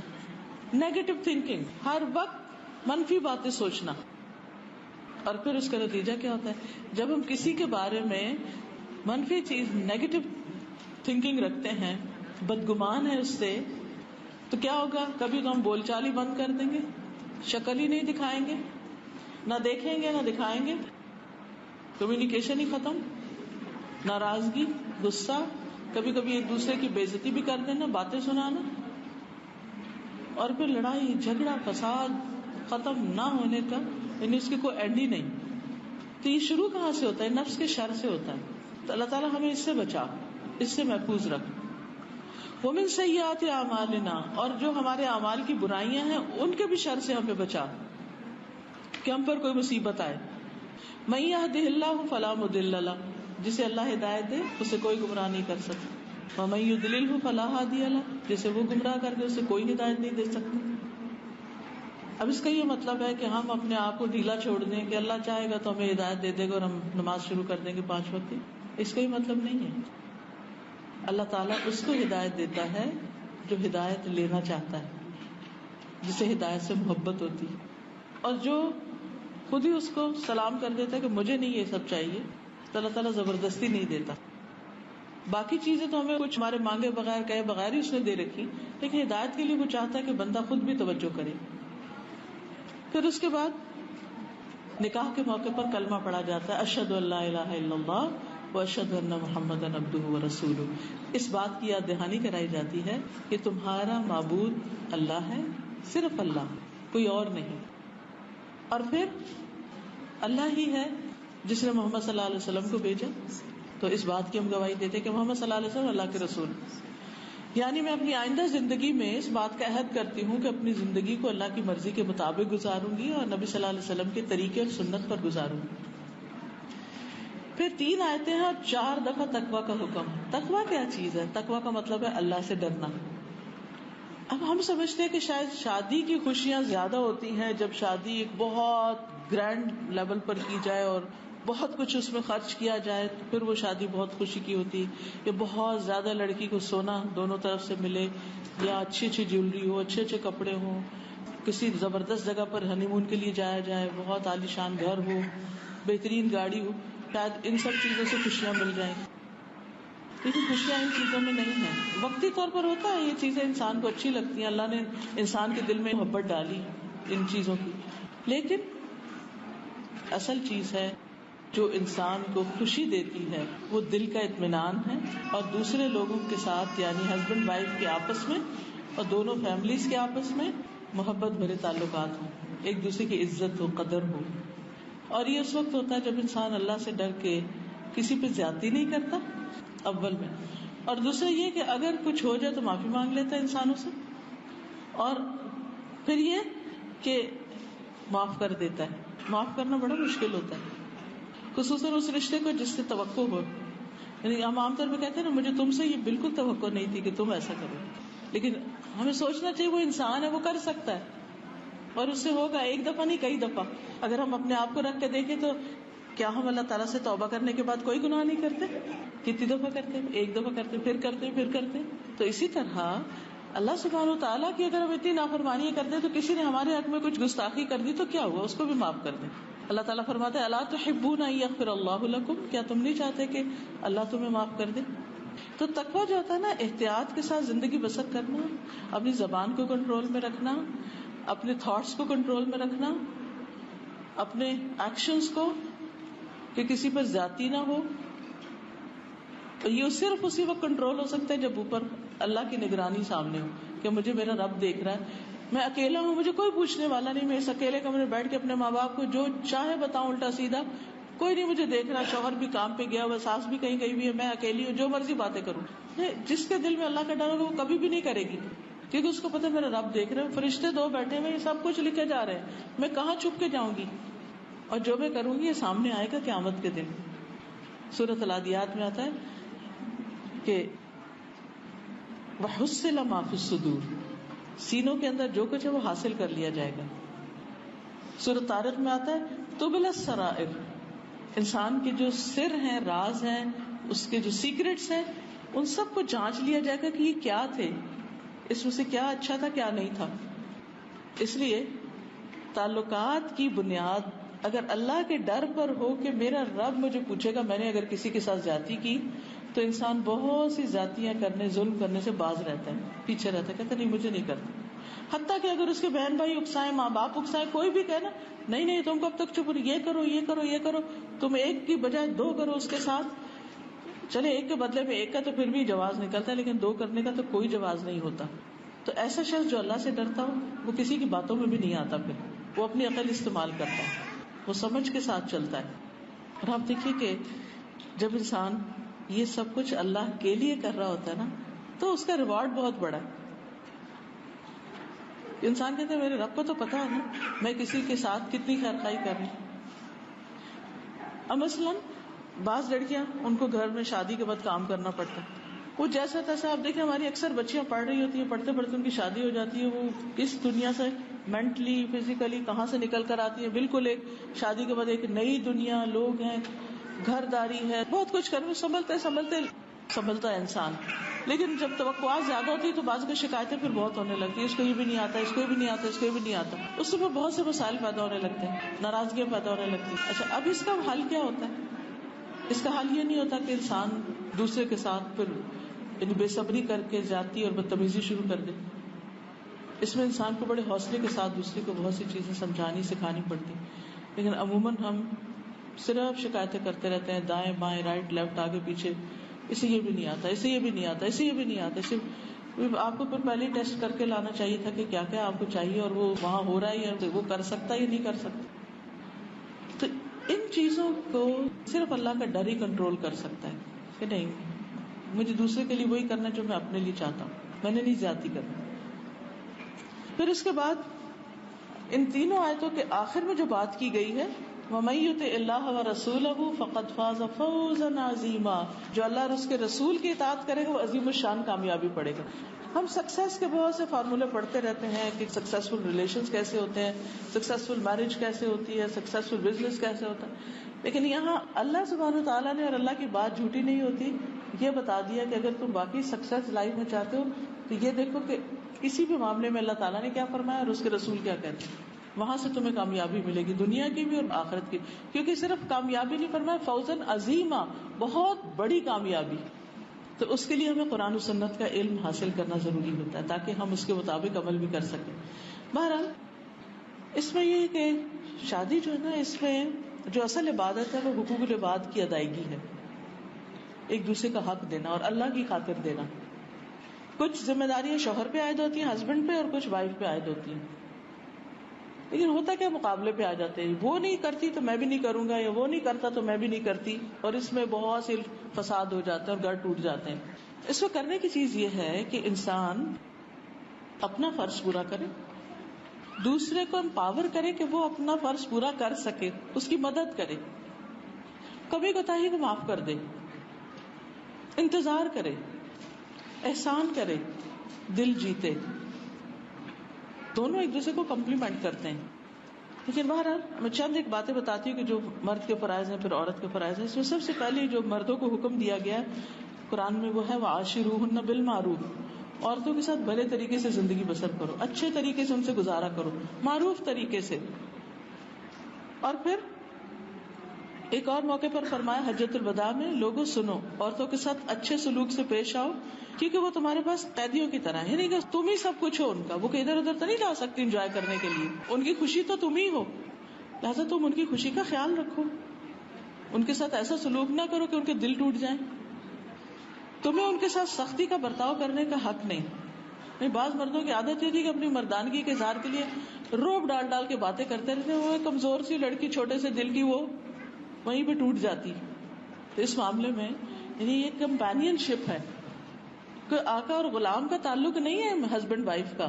نیگیٹو تھنکنگ, ہر وقت منفی باتیں سوچنا. اور پھر اس کا نتیجہ کیا ہوتا ہے, جب ہم کسی کے بارے میں منفی چیز, نیگیٹو تھنکنگ رکھتے ہیں, بدگمان ہے اس سے, تو کیا ہوگا, کبھی تو ہم بول چال ہی بند کر دیں گے, شکل ہی نہیں دکھائیں گے, نہ دیکھیں گے نہ دکھائیں گے, کمیونیکیشن ہی ختم, ناراضگی, غصہ, کبھی کبھی ایک دوسرے کی بے عزتی بھی کر دینا, باتیں سنانا, اور پھر لڑائی جھگڑا فساد ختم نہ ہونے کا, یعنی اس کی کوئی اینڈ ہی نہیں. تو یہ شروع کہاں سے ہوتا ہے, نفس کے شر سے ہوتا ہے. تو اللہ تعالیٰ ہمیں اس سے بچا, اس سے محفوظ رکھ. وَمِن سَيِّئَاتِ أَعْمَالِنَا, اور جو ہمارے اعمال کی برائیاں ہیں ان کے بھی شر سے ہمیں بچا کہ ہم پر کوئی مصیبت آئے. مَن يَهْدِهِ اللَّهُ فَلَا مُضِلَّ لَهُ, جسے اللہ ہدایت دے اسے کوئی گمراہ نہیں کر سکتا. وَمَن يُضْلِلْهُ فَلَا هَادِيَ لَهُ, جسے وہ گمراہ کر دے اسے کوئی ہدایت نہیں دے سکتا. اب اس کا یہ مطلب ہے کہ ہم اپنے آپ کو ڈھیلا چھوڑ دیں کہ اللہ چاہے گا تو ہمیں ہدایت دے دے گا اور ہم نماز شروع کر دیں گے 5 وقت. اس کا یہ مطلب نہیں ہے. اللہ تعالیٰ اس کو ہدایت دیتا ہے جو ہدایت لینا چاہتا ہے, جسے ہدایت سے محبت ہوتی, اور جو خود ہی اس کو سلام کر دیتا ہے کہ مجھے نہیں یہ سب چاہیے, تو اللہ تعالیٰ زبردستی نہیں دیتا. باقی چیزیں تو ہمیں کچھ ہمارے مانگے بغیر کہے بغیر ہی اس نے دے رکھی, لیکن ہدایت کے لیے وہ چاہتا ہے کہ بندہ خود بھی توجہ کرے. پھر اس کے بعد نکاح کے موقع پر کلمہ پڑھا جاتا ہے, اشہد ان لا الہ الا اللہ واشہد ان محمدا عبدہ ورسولہ. اس بات کی یاد دہانی کرائی جاتی ہے کہ تمہارا معبود اللہ ہے, صرف اللہ, کوئی اور نہیں. اور پھر اللہ ہی ہے جس نے محمد صلی اللہ علیہ وسلم کو بھیجا, تو اس بات کی ہم گواہی دیتے کہ محمد صلی اللہ علیہ وسلم اللہ کے رسول. یعنی میں اپنی آئندہ زندگی میں اس بات کا عہد کرتی ہوں کہ اپنی زندگی کو اللہ کی مرضی کے مطابق گزاروں گی اور نبی صلی اللہ علیہ وسلم کے طریقے اور سنت پر گزاروں گی. پھر 3 آیتیں ہیں اور 4 دفعہ تقویٰ کا حکم. تقویٰ کیا چیز ہے؟ تقویٰ کا مطلب ہے اللہ سے ڈرنا. اب ہم سمجھتے ہیں کہ شاید شادی کی خوشیاں زیادہ ہوتی ہیں جب شادی ایک بہت گرینڈ لیول پر کی جائے اور بہت کچھ اس میں خرچ کیا جائے، تو پھر وہ شادی بہت خوشی کی ہوتی، یا بہت زیادہ لڑکی کو سونا دونوں طرف سے ملے، یا اچھی اچھی جیولری ہو، اچھے اچھے کپڑے ہوں، کسی زبردست جگہ پر ہنی مون کے لیے جایا جائے، بہت عالیشان گھر ہو، بہترین گاڑی ہو، شاید ان سب چیزوں سے خوشیاں مل جائیں. لیکن خوشیاں ان چیزوں میں نہیں ہیں. وقتی طور پر ہوتا ہے یہ چیزیں انسان کو اچھی لگتی ہیں، اللہ نے انسان کے دل میں محبت ڈالی ان چیزوں کی، لیکن اصل چیز ہے جو انسان کو خوشی دیتی ہے وہ دل کا اطمینان ہے، اور دوسرے لوگوں کے ساتھ یعنی ہسبینڈ وائف کے آپس میں اور دونوں فیملیز کے آپس میں محبت بھرے تعلقات ہوں، ایک دوسرے کی عزت ہو، قدر ہو. اور یہ اس وقت ہوتا ہے جب انسان اللہ سے ڈر کے کسی پہ زیادتی نہیں کرتا اول میں، اور دوسرا یہ کہ اگر کچھ ہو جائے تو معافی مانگ لیتا ہے انسانوں سے، اور پھر یہ کہ معاف کر دیتا ہے. معاف کرنا بڑا مشکل ہوتا ہے، خصوصاً اس رشتے کو جس سے توقع ہو. یعنی ہم عام طور پہ کہتے ہیں نا مجھے تم سے یہ بالکل توقع نہیں تھی کہ تم ایسا کرو، لیکن ہمیں سوچنا چاہیے وہ انسان ہے، وہ کر سکتا ہے اور اس سے ہوگا، ایک دفعہ نہیں کئی دفعہ. اگر ہم اپنے آپ کو رکھ کے دیکھیں تو کیا ہم اللہ تعالیٰ سے توبہ کرنے کے بعد کوئی گناہ نہیں کرتے؟ کتنی دفعہ کرتے؟ ایک دفعہ کرتے، پھر کرتے، پھر کرتے. تو اسی طرح اللہ سبحانہ وتعالیٰ کی اگر ہم اتنی نافرمانی کرتے ہیں تو کسی نے ہمارے حق میں کچھ گستاخی کر دی تو کیا ہوا، اس کو بھی معاف کر دیں. اللہ تعالیٰ فرماتا ہے الا تحبون ان یغفر اللہ لکم، کیا تم نہیں چاہتے کہ اللہ تمہیں معاف کر دے؟ تو تقویٰ جو ہوتا ہے نا، احتیاط کے ساتھ زندگی بسر کرنا، اپنی زبان کو کنٹرول میں رکھنا، اپنے تھاٹس کو کنٹرول میں رکھنا، اپنے ایکشنز کو کہ کسی پر زیادتی نہ ہو. تو یہ صرف اسی وقت کنٹرول ہو سکتا ہے جب اوپر اللہ کی نگرانی سامنے ہو کہ مجھے میرا رب دیکھ رہا ہے، میں اکیلا ہوں، مجھے کوئی پوچھنے والا نہیں، میں اس اکیلے کمرے میں بیٹھ کے اپنے ماں باپ کو جو چاہے بتاؤں الٹا سیدھا، کوئی نہیں مجھے دیکھ رہا، شوہر بھی کام پہ گیا ہوا، ساس بھی کہیں گئی ہوئی ہے، میں اکیلی ہوں، جو مرضی باتیں کروں. جس کے دل میں اللہ کا ڈر ہوگا وہ کبھی بھی نہیں کرے گی، کیونکہ اس کو پتا ہے میرا رب دیکھ رہے ہیں، فرشتے دو بیٹھے ہوئے، یہ سب کچھ لکھے جا رہے ہیں، میں کہاں چھپ کے جاؤں گی، اور جو میں کروں گی یہ سامنے آئے گا قیامت کے دن. سورۃ العادیات میں آتا ہے کہ وَحُصِّلَ مَا فِي الصُّدُورِ، سینوں کے اندر جو کچھ ہے وہ حاصل کر لیا جائے گا. سورۃ طارق میں آتا ہے تُبْلَى السَّرَائِرُ، انسان کے جو سر ہیں، راز ہیں، اس کے جو سیکرٹس ہیں، ان سب کو جانچ لیا جائے گا کہ یہ کیا تھے، اس میں سے کیا اچھا تھا کیا نہیں تھا. اس لیے تعلقات کی بنیاد اگر اللہ کے ڈر پر ہو کہ میرا رب مجھے پوچھے گا، میں نے اگر کسی کے ساتھ زیادتی کی، تو انسان بہت سی زیادتیاں کرنے، ظلم کرنے سے باز رہتا ہے، پیچھے رہتا ہے، کہتا نہیں مجھے نہیں کرتا. حتیٰ کہ اگر اس کے بہن بھائی اکسائیں، ماں باپ اکسائیں، کوئی بھی کہے نا نہیں نہیں تم کب تک چپ رہو، یہ کرو یہ کرو یہ کرو، تم ایک کی بجائے دو کرو اس کے ساتھ، چلے ایک کے بدلے میں ایک کا تو پھر بھی جواز نکلتا ہے، لیکن دو کرنے کا تو کوئی جواز نہیں ہوتا. تو ایسا شخص جو اللہ سے ڈرتا ہو وہ کسی کی باتوں میں بھی نہیں آتا، پھر وہ اپنی عقل استعمال کرتا ہے، وہ سمجھ کے ساتھ چلتا ہے. اور آپ دیکھیے کہ جب انسان یہ سب کچھ اللہ کے لیے کر رہا ہوتا ہے نا تو اس کا ریوارڈ بہت بڑا ہے. انسان کہتے ہیں میرے رب کو تو پتا ہے نا میں کسی کے ساتھ کتنی خیر خائی کر رہی ہوں. اب مثلاً بعض لڑکیاں ان کو گھر میں شادی کے بعد کام کرنا پڑتا ہے، وہ جیسا تیسا، آپ دیکھیں ہماری اکثر بچیاں پڑھ رہی ہوتی ہیں، پڑھتے پڑھتے ان کی شادی ہو جاتی ہے، وہ اس دنیا سے مینٹلی فزیکلی کہاں سے نکل کر آتی ہے، بالکل ایک شادی کے بعد ایک نئی دنیا، لوگ ہیں، گھر داری ہے، بہت کچھ کرنے سنبھلتا ہے انسان. لیکن جب توقعات زیادہ ہوتی ہے تو بعض کی شکایتیں پھر بہت ہونے لگتی ہے، اس کو یہ بھی نہیں آتا، اس کو یہ بھی نہیں آتا، اس کو یہ بھی نہیں آتا، اس سے بہت سے مسائل پیدا ہونے لگتے ہیں، ناراضگیاں پیدا ہونے لگتی ہیں. اچھا اب اس کا حل کیا ہوتا ہے؟ اس کا حل یہ نہیں ہوتا کہ انسان دوسرے کے ساتھ پھر یعنی بے صبری کر کے زیادتی اور بدتمیزی شروع کر دے. اس میں انسان کو بڑے حوصلے کے ساتھ دوسرے کو بہت سی چیزیں سمجھانی سکھانی پڑتی. لیکن عموماً ہم صرف شکایتیں کرتے رہتے ہیں، دائیں بائیں، رائٹ لیفٹ، آگے پیچھے، اسے یہ بھی نہیں آتا، اسے یہ بھی نہیں آتا، اسے یہ بھی نہیں آتا. آپ کو پھر پہلے ٹیسٹ کر کے لانا چاہیے تھا کہ کیا کیا آپ کو چاہیے اور وہ وہاں ہو رہا ہے یا وہ کر سکتا ہے یا نہیں کر سکتا. تو ان چیزوں کو صرف اللہ کا ڈر ہی کنٹرول کر سکتا ہے کہ نہیں مجھے دوسرے کے لیے وہی کرنا جو میں اپنے لیے چاہتا ہوں، میں نے نہیں زیادتی کرنا. پھر اس کے بعد ان تینوں آیتوں کے آخر میں جو بات کی گئی ہے وَمَن يُطِعِ اللَّهَ وَرَسُولَهُ فَقَدْ فَازَ فَوْزًا عَظِيمًا. جو اللہ اور اس کے رسول کی اطاعت کرے گا وہ عظیم الشان کامیابی پڑے گا. ہم سکسیس کے بہت سے فارمولے پڑھتے رہتے ہیں کہ سکسیسفل ریلیشنز کیسے ہوتے ہیں, سکسیسفل میرج کیسے ہوتی ہے, سکسیسفل بزنس کیسے ہوتا ہے. لیکن یہاں اللہ سبحانہ وتعالیٰ نے, اور اللہ کی بات جھوٹی نہیں ہوتی, یہ بتا دیا کہ اگر تم باقی سکسیس لائف میں چاہتے ہو تو یہ دیکھو کہ کسی بھی معاملے میں اللہ تعالیٰ نے کیا فرمایا اور اس کے رسول کیا کہتے ہیں. وہاں سے تمہیں کامیابی ملے گی, دنیا کی بھی اور آخرت کی. کیونکہ صرف کامیابی نہیں فرمایا, فوزن عظیما, بہت بڑی کامیابی. تو اس کے لیے ہمیں قرآن و سنت کا علم حاصل کرنا ضروری ہوتا ہے تاکہ ہم اس کے مطابق عمل بھی کر سکیں. بہرحال اس میں یہ کہ شادی جو ہے نا, اس میں جو اصل عبادت ہے وہ حقوق العباد کی ادائیگی ہے, ایک دوسرے کا حق دینا اور اللہ کی خاطر دینا. کچھ ذمہ داریاں شوہر پہ عائد ہوتی ہیں, ہسبینڈ پہ, اور کچھ وائف پہ عائد ہوتی ہیں. لیکن ہوتا کیا, مقابلے پہ آ جاتے ہیں, وہ نہیں کرتی تو میں بھی نہیں کروں گا, یا وہ نہیں کرتا تو میں بھی نہیں کرتی, اور اس میں بہت سے فساد ہو جاتے ہیں اور گھر ٹوٹ جاتے ہیں. اس کو کرنے کی چیز یہ ہے کہ انسان اپنا فرض پورا کرے, دوسرے کو امپاور کرے کہ وہ اپنا فرض پورا کر سکے, اس کی مدد کرے, کبھی کوتاہی کو معاف کر دے, انتظار کرے, احسان کرے, دل جیتے. دونوں ایک دوسرے کو کمپلیمنٹ کرتے ہیں. لیکن بہرحال میں چند ایک باتیں بتاتی ہوں کہ جو مرد کے فرائض ہیں, پھر عورت کے فرائض ہیں. اس میں سب سے پہلے جو مردوں کو حکم دیا گیا قرآن میں وہ ہے وَعَاشِرُوهُنَّ بِالْمَعْرُوفِ, عورتوں کے ساتھ بھلے طریقے سے زندگی بسر کرو, اچھے طریقے سے ان سے گزارا کرو, معروف طریقے سے. اور پھر ایک اور موقع پر فرمایا حجۃ الوداع میں, لوگوں سنو, عورتوں کے ساتھ اچھے سلوک سے پیش آؤ کیونکہ وہ تمہارے پاس قیدیوں کی طرح ہے. نہیں کہ تم ہی سب کچھ ہو ان کا, وہ کہ ادھر ادھر تو نہیں جا سکتی انجوائے کرنے کے لیے, ان کی خوشی تو تم ہی ہو, لہٰذا تم ان کی خوشی کا خیال رکھو, ان کے ساتھ ایسا سلوک نہ کرو کہ ان کے دل ٹوٹ جائیں. تمہیں ان کے ساتھ سختی کا برتاؤ کرنے کا حق نہیں. بعض مردوں کی عادت یہ تھی کہ اپنی مردانگی کے اظہار کے لیے روب ڈال ڈال کے باتیں کرتے رہتے, وہ کمزور سی لڑکی چھوٹے سے دل کی وہ وہیں پہ ٹوٹ جاتی. تو اس معاملے میں یعنی یہ کمپینین شپ ہے, کوئی آقا اور غلام کا تعلق نہیں ہے ہسبینڈ وائف کا,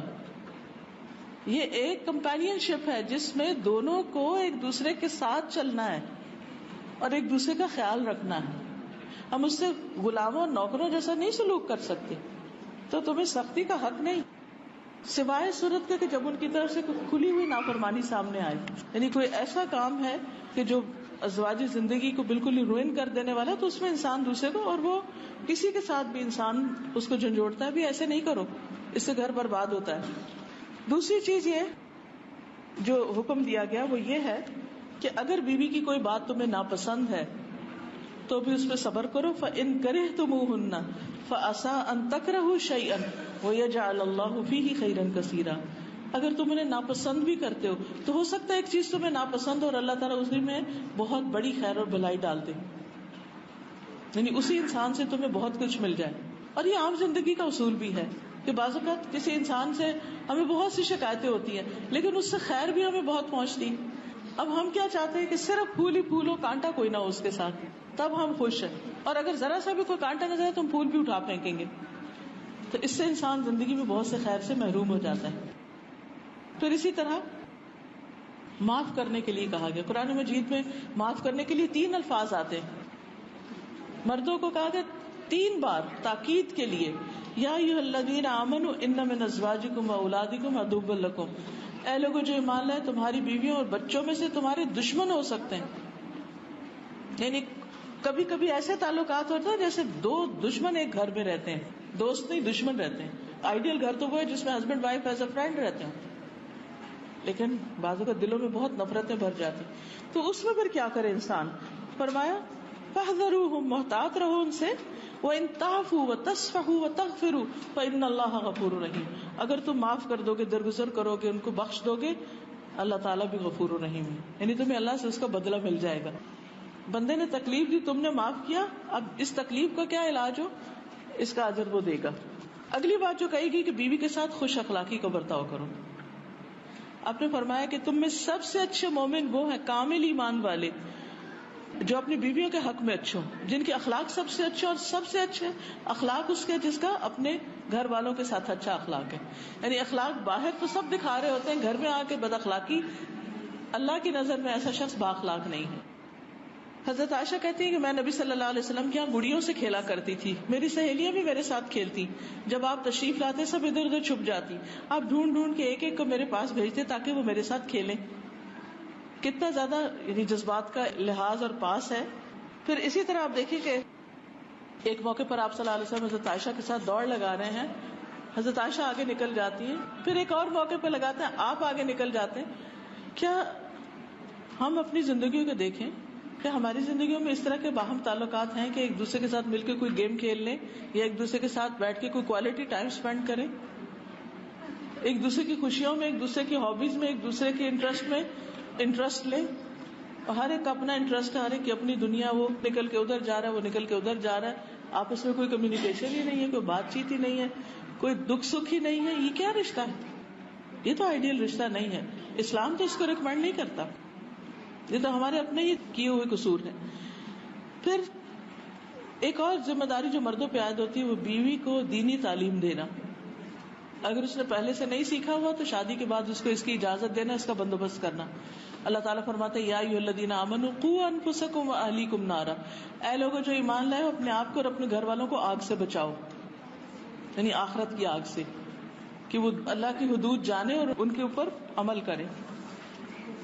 یہ ایک کمپینین شپ ہے جس میں دونوں کو ایک دوسرے کے ساتھ چلنا ہے اور ایک دوسرے کا خیال رکھنا ہے. ہم اس سے غلاموں اور نوکروں جیسا نہیں سلوک کر سکتے. تو تمہیں سختی کا حق نہیں, سوائے صورت کے کہ جب ان کی طرف سے کھلی ہوئی نافرمانی سامنے آئے, یعنی کوئی ایسا کام ہے کہ جو ازواجی زندگی کو بالکل ہی روئن کر دینے والا, تو اس میں انسان دوسرے کو, اور وہ کسی کے ساتھ بھی انسان اس کو جھنجھوڑتا ہے بھی ایسے نہیں کرو, اس سے گھر برباد ہوتا ہے. دوسری چیز یہ جو حکم دیا گیا وہ یہ ہے کہ اگر بیوی کی کوئی بات تمہیں ناپسند ہے تو بھی اس پہ صبر کرو. فَإِن كَرِهْتُمُوهُنَّ فَعَسَىٰ أَن تَكْرَهُوا شَيْئًا وَيَجْعَلَ اللَّهُ فِيهِ خَيْرًا كَثِيرًا. اگر تم انہیں ناپسند بھی کرتے ہو تو ہو سکتا ہے ایک چیز تمہیں ناپسند اور اللہ تعالیٰ اسی میں بہت بڑی خیر اور بھلائی ڈال دے, یعنی اسی انسان سے تمہیں بہت کچھ مل جائے. اور یہ عام زندگی کا اصول بھی ہے کہ بعض اوقات کسی انسان سے ہمیں بہت سی شکایتیں ہوتی ہیں لیکن اس سے خیر بھی ہمیں بہت پہنچتی. اب ہم کیا چاہتے ہیں کہ صرف پھول ہی پھول ہو, کانٹا کوئی نہ ہو اس کے ساتھ, تب ہم خوش ہیں. اور اگر ذرا سا بھی کوئی کانٹا نظر آئے تو ہم پھول بھی اٹھا پھینکیں گے. تو اس سے انسان زندگی میں بہت سے خیر سے محروم ہو جاتا ہے. پھر اسی طرح معاف کرنے کے لیے کہا گیا. قرآن مجید میں معاف کرنے کے لیے 3 الفاظ آتے ہیں. مردوں کو کہا گیا 3 بار تاکید کے لیے, یا ایھا الذین آمنوا ان من ازواجکم واولادکم عدوا لکم, اے لوگوں جو ایمان لائے تمہاری بیویوں اور بچوں میں سے تمہارے دشمن ہو سکتے ہیں. یعنی کبھی کبھی ایسے تعلقات ہوتے ہیں جیسے 2 دشمن ایک گھر میں رہتے ہیں, دوست نہیں دشمن رہتے ہیں. آئیڈیل گھر تو وہ ہے جس میں husband wife as a friend رہتے ہیں, لیکن بعضوں کا دلوں میں بہت نفرتیں بھر جاتی. تو اس میں پھر کیا کرے انسان؟ فرمایا فاحذروہم, محتاط رہو ان سے, وَإِن تَعْفُوا وَتَصْفَحُوا وَتَغْفِرُوا فَإِنَّ اللَّهَ غَفُورٌ رَحِيمٌ. اگر تم معاف کر دو گے, درگزر کرو گے, ان کو بخش دو گے, اللہ تعالیٰ بھی غفور رحیم ہے, یعنی تمہیں اللہ سے اس کا بدلہ مل جائے گا. بندے نے تکلیف دی, تم نے معاف کیا, اب اس تکلیف کا کیا علاج ہو, اس کا اجر وہ دے گا. اگلی بات جو کہے گی کہ بیوی کے ساتھ خوش اخلاقی کا برتاؤ کرو. آپ نے فرمایا کہ تم میں سب سے اچھے مومن وہ ہیں کامل ایمان والے جو اپنی بیویوں کے حق میں اچھے ہوں, جن کے اخلاق سب سے اچھے, اور سب سے اچھے اخلاق اس کے جس کا اپنے گھر والوں کے ساتھ اچھا اخلاق ہے. یعنی اخلاق باہر تو سب دکھا رہے ہوتے ہیں, گھر میں آ کے بد اخلاقی اللہ کی نظر میں ایسا شخص بااخلاق نہیں ہے. حضرت عائشہ کہتی ہیں کہ میں نبی صلی اللہ علیہ وسلم کے یہاں گڑیوں سے کھیلا کرتی تھی. میری سہیلیاں بھی میرے ساتھ کھیلتی. جب آپ تشریف لاتے سب ادھر ادھر چھپ جاتی. آپ ڈھونڈ ڈھونڈ کے ایک ایک کو میرے پاس بھیجتے تاکہ وہ میرے ساتھ کھیلیں. کتنا زیادہ یعنی جذبات کا لحاظ اور پاس ہے. پھر اسی طرح آپ دیکھیں کہ ایک موقع پر آپ صلی اللہ علیہ وسلم حضرت عائشہ کے ساتھ دوڑ لگا رہے ہیں. حضرت عائشہ آگے نکل جاتی ہیں. پھر ایک اور موقع پہ لگاتے ہیں, آپ آگے نکل جاتے ہیں. کیا ہم اپنی زندگیوں کو دیکھیں کہ ہماری زندگیوں میں اس طرح کے باہم تعلقات ہیں کہ ایک دوسرے کے ساتھ مل کے کوئی گیم کھیل لیں یا ایک دوسرے کے ساتھ بیٹھ کے کوئی کوالٹی ٹائم سپینڈ کریں, ایک دوسرے کی خوشیوں میں, ایک دوسرے کی ہابیز میں, ایک دوسرے کے انٹرسٹ میں انٹرسٹ لیں. اور ہر ایک کا اپنا انٹرسٹ ہے, ہر ایک کی اپنی دنیا, وہ نکل کے ادھر جا رہا ہے, وہ نکل کے ادھر جا رہا ہے. آپس میں کوئی کمیونیکیشن ہی نہیں ہے, کوئی بات چیت ہی نہیں ہے, کوئی دکھ سکھ ہی نہیں ہے. یہ کیا رشتہ ہے؟ یہ تو آئیڈیل رشتہ نہیں ہے. اسلام تو اس کو ریکمینڈ نہیں کرتا. یہ تو ہمارے اپنے ہی کیے ہوئے قصور ہے. پھر ایک اور ذمہ داری جو مردوں پہ عائد ہوتی ہے وہ بیوی کو دینی تعلیم دینا. اگر اس نے پہلے سے نہیں سیکھا ہوا تو شادی کے بعد اس کو اس کی اجازت دینا, اس کا بندوبست کرنا. اللہ تعالیٰ فرماتے ہیں یا ایھا الذین آمنوا قوا انفسکم واہلیکم نارا, اے لوگوں جو ایمان لائے ہو اپنے آپ کو اور اپنے گھر والوں کو آگ سے بچاؤ, یعنی آخرت کی آگ سے, کہ وہ اللہ کی حدود جانے اور ان کے اوپر عمل کرے.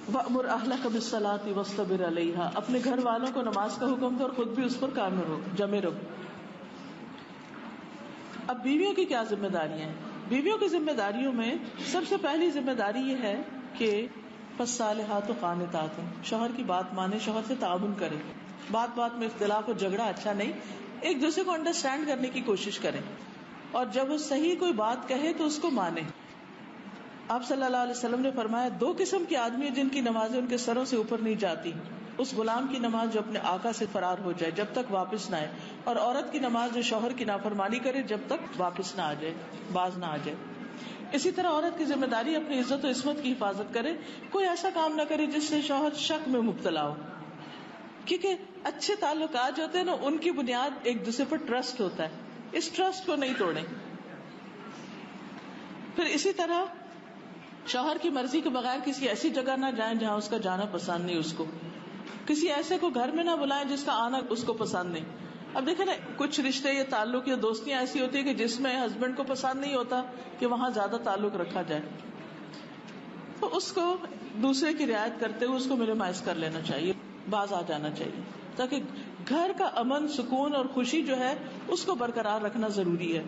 وَأْمُرْ أَهْلَكَ بِالصَّلَاةِ وَاصْطَبِرْ عَلَيْهَا, اپنے گھر والوں کو نماز کا حکم دو اور خود بھی اس پر کامل رہو, جمے رہو. اب بیویوں کی کیا ذمہ داریاں ہیں؟ بیویوں کی ذمہ داریوں میں سب سے پہلی ذمہ داری یہ ہے کہ فالصالحات قانتات, شوہر کی بات مانے, شوہر سے تعاون کرے. بات بات میں اختلاف اور جھگڑا اچھا نہیں, ایک دوسرے کو انڈرسٹینڈ کرنے کی کوشش کریں, اور جب وہ صحیح کوئی بات کہے تو اس کو مانے. آپ صلی اللہ علیہ وسلم نے فرمایا 2 قسم کے آدمی ہیں جن کی نمازیں ان کے سروں سے اوپر نہیں جاتی. اس غلام کی نماز جو اپنے آقا سے فرار ہو جائے جب تک واپس نہ آئے, اور عورت کی نماز جو شوہر کی نافرمانی کرے جب تک واپس نہ آ جائے, باز نہ آ جائے. اسی طرح عورت کی ذمہ داری اپنی عزت و عصمت کی حفاظت کرے, کوئی ایسا کام نہ کرے جس سے شوہر شک میں مبتلا ہو, کیونکہ اچھے تعلقات جو ہوتے ہیں نا ان کی بنیاد ایک دوسرے پر ٹرسٹ ہوتا ہے, اس ٹرسٹ کو نہیں توڑیں. پھر اسی طرح شوہر کی مرضی کے بغیر کسی ایسی جگہ نہ جائیں جہاں اس کا جانا پسند نہیں اس کو, کسی ایسے کو گھر میں نہ بلائیں جس کا آنا اس کو پسند نہیں. اب دیکھیں نا, کچھ رشتے یا تعلق یا دوستیاں ایسی ہوتی ہیں کہ جس میں ہسبینڈ کو پسند نہیں ہوتا کہ وہاں زیادہ تعلق رکھا جائے, تو اس کو دوسرے کی رعایت کرتے ہوئے اس کو منیمائز کر لینا چاہیے, باز آ جانا چاہیے, تاکہ گھر کا امن, سکون اور خوشی جو ہے اس کو برقرار رکھنا ضروری ہے.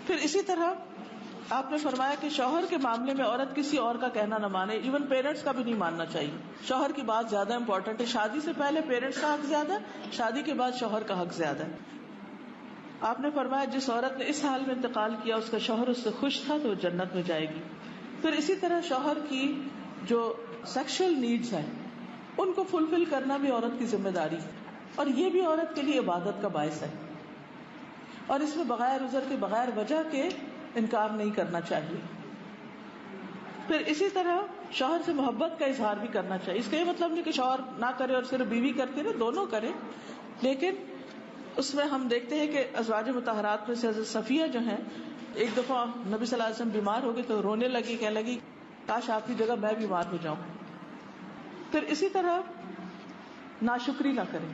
پھر اسی طرح آپ نے فرمایا کہ شوہر کے معاملے میں عورت کسی اور کا کہنا نہ مانے, ایون پیرنٹس کا بھی نہیں ماننا چاہیے. شوہر کی بات زیادہ امپورٹنٹ ہے. شادی سے پہلے پیرنٹس کا حق زیادہ ہے, شادی کے بعد شوہر کا حق زیادہ ہے. آپ نے فرمایا جس عورت نے اس حال میں انتقال کیا اس کا شوہر اس سے خوش تھا تو وہ جنت میں جائے گی. پھر اسی طرح شوہر کی جو سیکشل نیڈز ہیں ان کو فلفل کرنا بھی عورت کی ذمہ داری ہے, اور یہ بھی عورت کے لیے عبادت کا باعث ہے, اور اس میں بغیر عذر کے, بغیر وجہ کے انکار نہیں کرنا چاہیے. پھر اسی طرح شوہر سے محبت کا اظہار بھی کرنا چاہیے. اس کا یہ مطلب نہیں کہ شوہر نہ کرے اور صرف بیوی کرتی رہے, دونوں کریں, لیکن اس میں ہم دیکھتے ہیں کہ ازواج مطہرات میں سے حضرت صفیہ جو ہیں, ایک دفعہ نبی صلی اللہ علیہ وسلم بیمار ہو گئے تو رونے لگی, کہنے لگی کاش آپ کی جگہ میں بیمار ہو جاؤں. پھر اسی طرح ناشکری نہ کریں,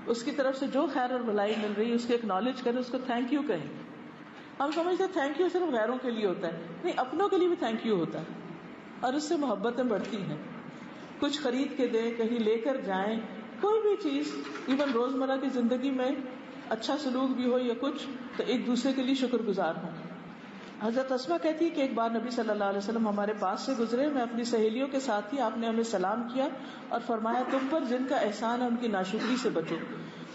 اس کی طرف سے جو خیر اور بھلائی مل رہی ہے اس کو ایکنالج کریں, اس کو تھینک یو کہیں. ہم سمجھتے ہیں تھینک یو صرف غیروں کے لیے ہوتا ہے, نہیں, اپنوں کے لیے بھی تھینک یو ہوتا ہے, اور اس سے محبتیں بڑھتی ہیں. کچھ خرید کے دیں, کہیں لے کر جائیں, کوئی بھی چیز, ایون روزمرہ کی زندگی میں اچھا سلوک بھی ہو یا کچھ, تو ایک دوسرے کے لیے شکر گزار ہوں. حضرت اسماء کہتی ہے کہ ایک بار نبی صلی اللہ علیہ وسلم ہمارے پاس سے گزرے, میں اپنی سہیلیوں کے ساتھ تھی, آپ نے ہمیں سلام کیا اور فرمایا تم پر جن کا احسان ہے ان کی ناشکری سے بچو.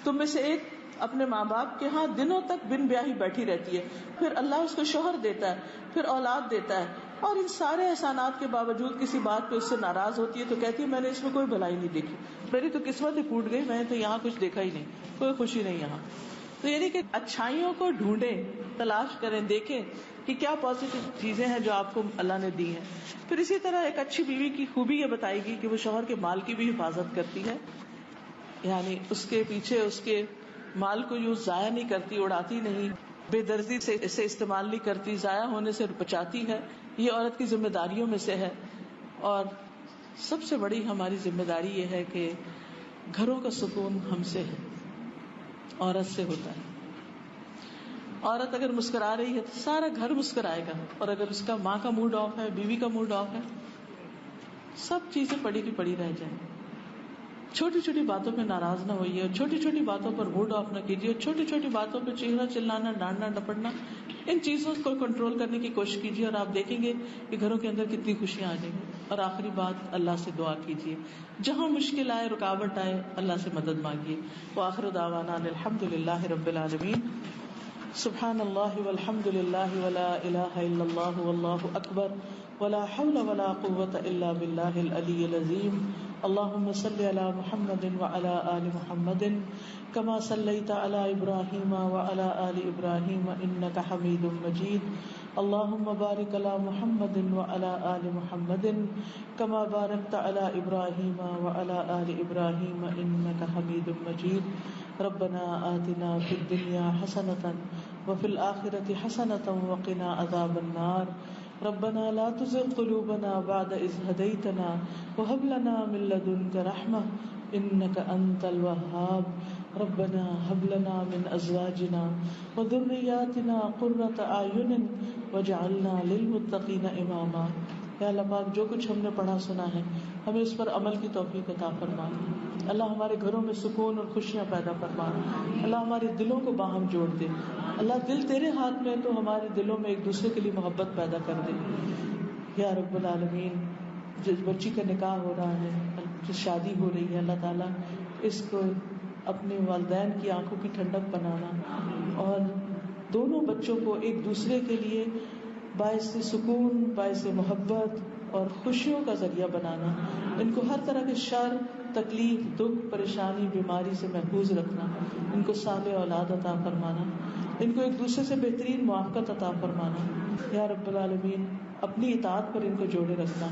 تم میں سے ایک اپنے ماں باپ کے ہاں دنوں تک بن بیاہی بیٹھی رہتی ہے, پھر اللہ اس کو شوہر دیتا ہے, پھر اولاد دیتا ہے, اور ان سارے احسانات کے باوجود کسی بات پہ اس سے ناراض ہوتی ہے تو کہتی ہے میں نے اس میں کوئی بھلائی نہیں دیکھی, میری تو قسمت ہی پھوٹ گئی, میں نے تو یہاں کچھ دیکھا ہی نہیں, کوئی خوشی نہیں یہاں. تو یعنی کہ اچھائیوں کو ڈھونڈیں, تلاش کریں, دیکھیں کہ کیا پازیٹو چیزیں ہیں جو آپ کو اللہ نے دی ہیں. پھر اسی طرح ایک اچھی بیوی کی خوبی یہ بتائے گی کہ وہ شوہر کے مال کی بھی حفاظت کرتی ہے, یعنی اس کے پیچھے اس کے مال کو یوں ضائع نہیں کرتی, اڑاتی نہیں, بے دردی سے اسے استعمال نہیں کرتی, ضائع ہونے سے بچاتی ہے. یہ عورت کی ذمہ داریوں میں سے ہے. اور سب سے بڑی ہماری ذمہ داری یہ ہے کہ گھروں کا سکون ہم سے ہے، عورت سے ہوتا ہے. عورت اگر مسکرا رہی ہے تو سارا گھر مسکرائے گا، اور اگر اس کا ماں کا موڈ آف ہے، بیوی کا موڈ آف ہے، سب چیزیں پڑی کی پڑی رہ جائیں. چھوٹی چھوٹی باتوں پہ ناراض نہ ہوئیے، اور چھوٹی چھوٹی باتوں پر موڈ آف نہ کیجیے، چھوٹی چھوٹی باتوں پہ چیخنا چلانا، ڈانٹنا ڈپٹنا، ان چیزوں کو کنٹرول کرنے کی کوشش کیجیے، اور آپ دیکھیں گے کہ گھروں کے اندر کتنی خوشیاں آ جائیں گی. اور آخری بات، اللہ سے دعا کیجیے، جہاں مشکل آئے، رکاوٹ آئے، اللہ سے مدد مانگیے. وآخر دعوانا الحمد للہ رب العالمین. سبحان اللہ والحمد للہ ولا الہ الا اللہ واللہ اکبر ولا حول ولا قوة الا باللہ العلی العظیم. اللہم صل علی محمد وعلی آل محمد کما صلیت علی ابراہیم وعلی آل ابراہیم انک حمید مجید. اللہم بارک علی محمد وعلی آل محمد کما بارکت علی ابراہیم وعلی آل ابراہیم انک حمید مجید. ربنا آتنا فی الدنیا حسنة وفی الآخرة حسنة وقنا عذاب النار. ربنا لا تزغ قلوبنا بعد إذ هديتنا وهب لنا من لدنك رحمة إنك أنت الوهاب. ربنا هب لنا من أزواجنا وذرياتنا قرة أعين واجعلنا للمتقين إماما. یا اللہ پاک، جو کچھ ہم نے پڑھا سنا ہے ہمیں اس پر عمل کی توفیق عطا فرما. اللہ ہمارے گھروں میں سکون اور خوشیاں پیدا فرما. اللہ ہمارے دلوں کو باہم جوڑ دے. اللہ دل تیرے ہاتھ میں ہے تو ہمارے دلوں میں ایک دوسرے کے لیے محبت پیدا کر دے. یا رب العالمین، جس بچی کا نکاح ہو رہا ہے، جس شادی ہو رہی ہے، اللہ تعالیٰ اس کو اپنے والدین کی آنکھوں کی ٹھنڈک بنانا، اور دونوں بچوں کو ایک دوسرے کے لیے باعث سکون، باعث محبت اور خوشیوں کا ذریعہ بنانا. ان کو ہر طرح کے شر، تکلیف، دکھ، پریشانی، بیماری سے محفوظ رکھنا. ان کو صالح اولاد عطا فرمانا. ان کو ایک دوسرے سے بہترین موافقت عطا فرمانا. یا رب العالمین، اپنی اطاعت پر ان کو جوڑے رکھنا.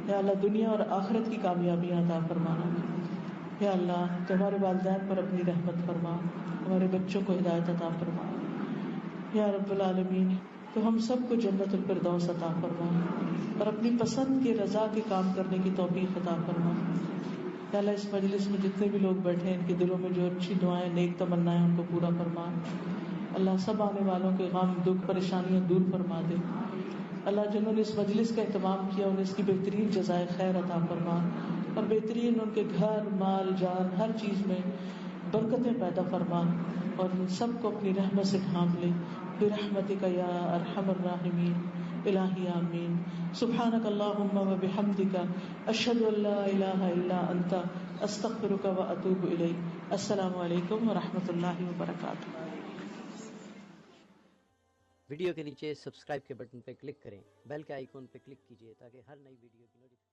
یا اللہ، دنیا اور آخرت کی کامیابیاں عطا فرمانا. یا اللہ، تمہارے والدین پر اپنی رحمت فرما، ہمارے بچوں کو ہدایت عطا فرما. یا رب العالمین، تو ہم سب کو جنت الفردوس عطا فرما، اور اپنی پسند کے رضا کے کام کرنے کی توفیق عطا فرما. یا اللہ، اس مجلس میں جتنے بھی لوگ بیٹھے ہیں، ان کے دلوں میں جو اچھی دعائیں، نیک تمنائیں، ان کو پورا فرما. اللہ، سب آنے والوں کے غم، دکھ، پریشانیاں دور فرما دے. اللہ، جنہوں نے اس مجلس کا اہتمام کیا انہیں اس کی بہترین جزائے خیر عطا فرما، اور بہترین ان کے گھر، مال، جان، ہر چیز میں برکتیں پیدا فرما، اور ان سب کو اپنی رحمت سے ڈھانپ لے برحمتک یا ارحم الراحمین. الہی آمین. سبحانک اللہم و بحمدک، اشہد ان لا الہ الا انت، استغفرک و اتوب الیک. السلام علیکم و رحمۃ اللہ وبرکاتہ. ویڈیو کے نیچے سبسکرائب کے بٹن پہ کلک کریں، بیل کے آئیکن پہ کلک کیجیے تاکہ ہر نئی ویڈیو کی نوٹیفیکیشن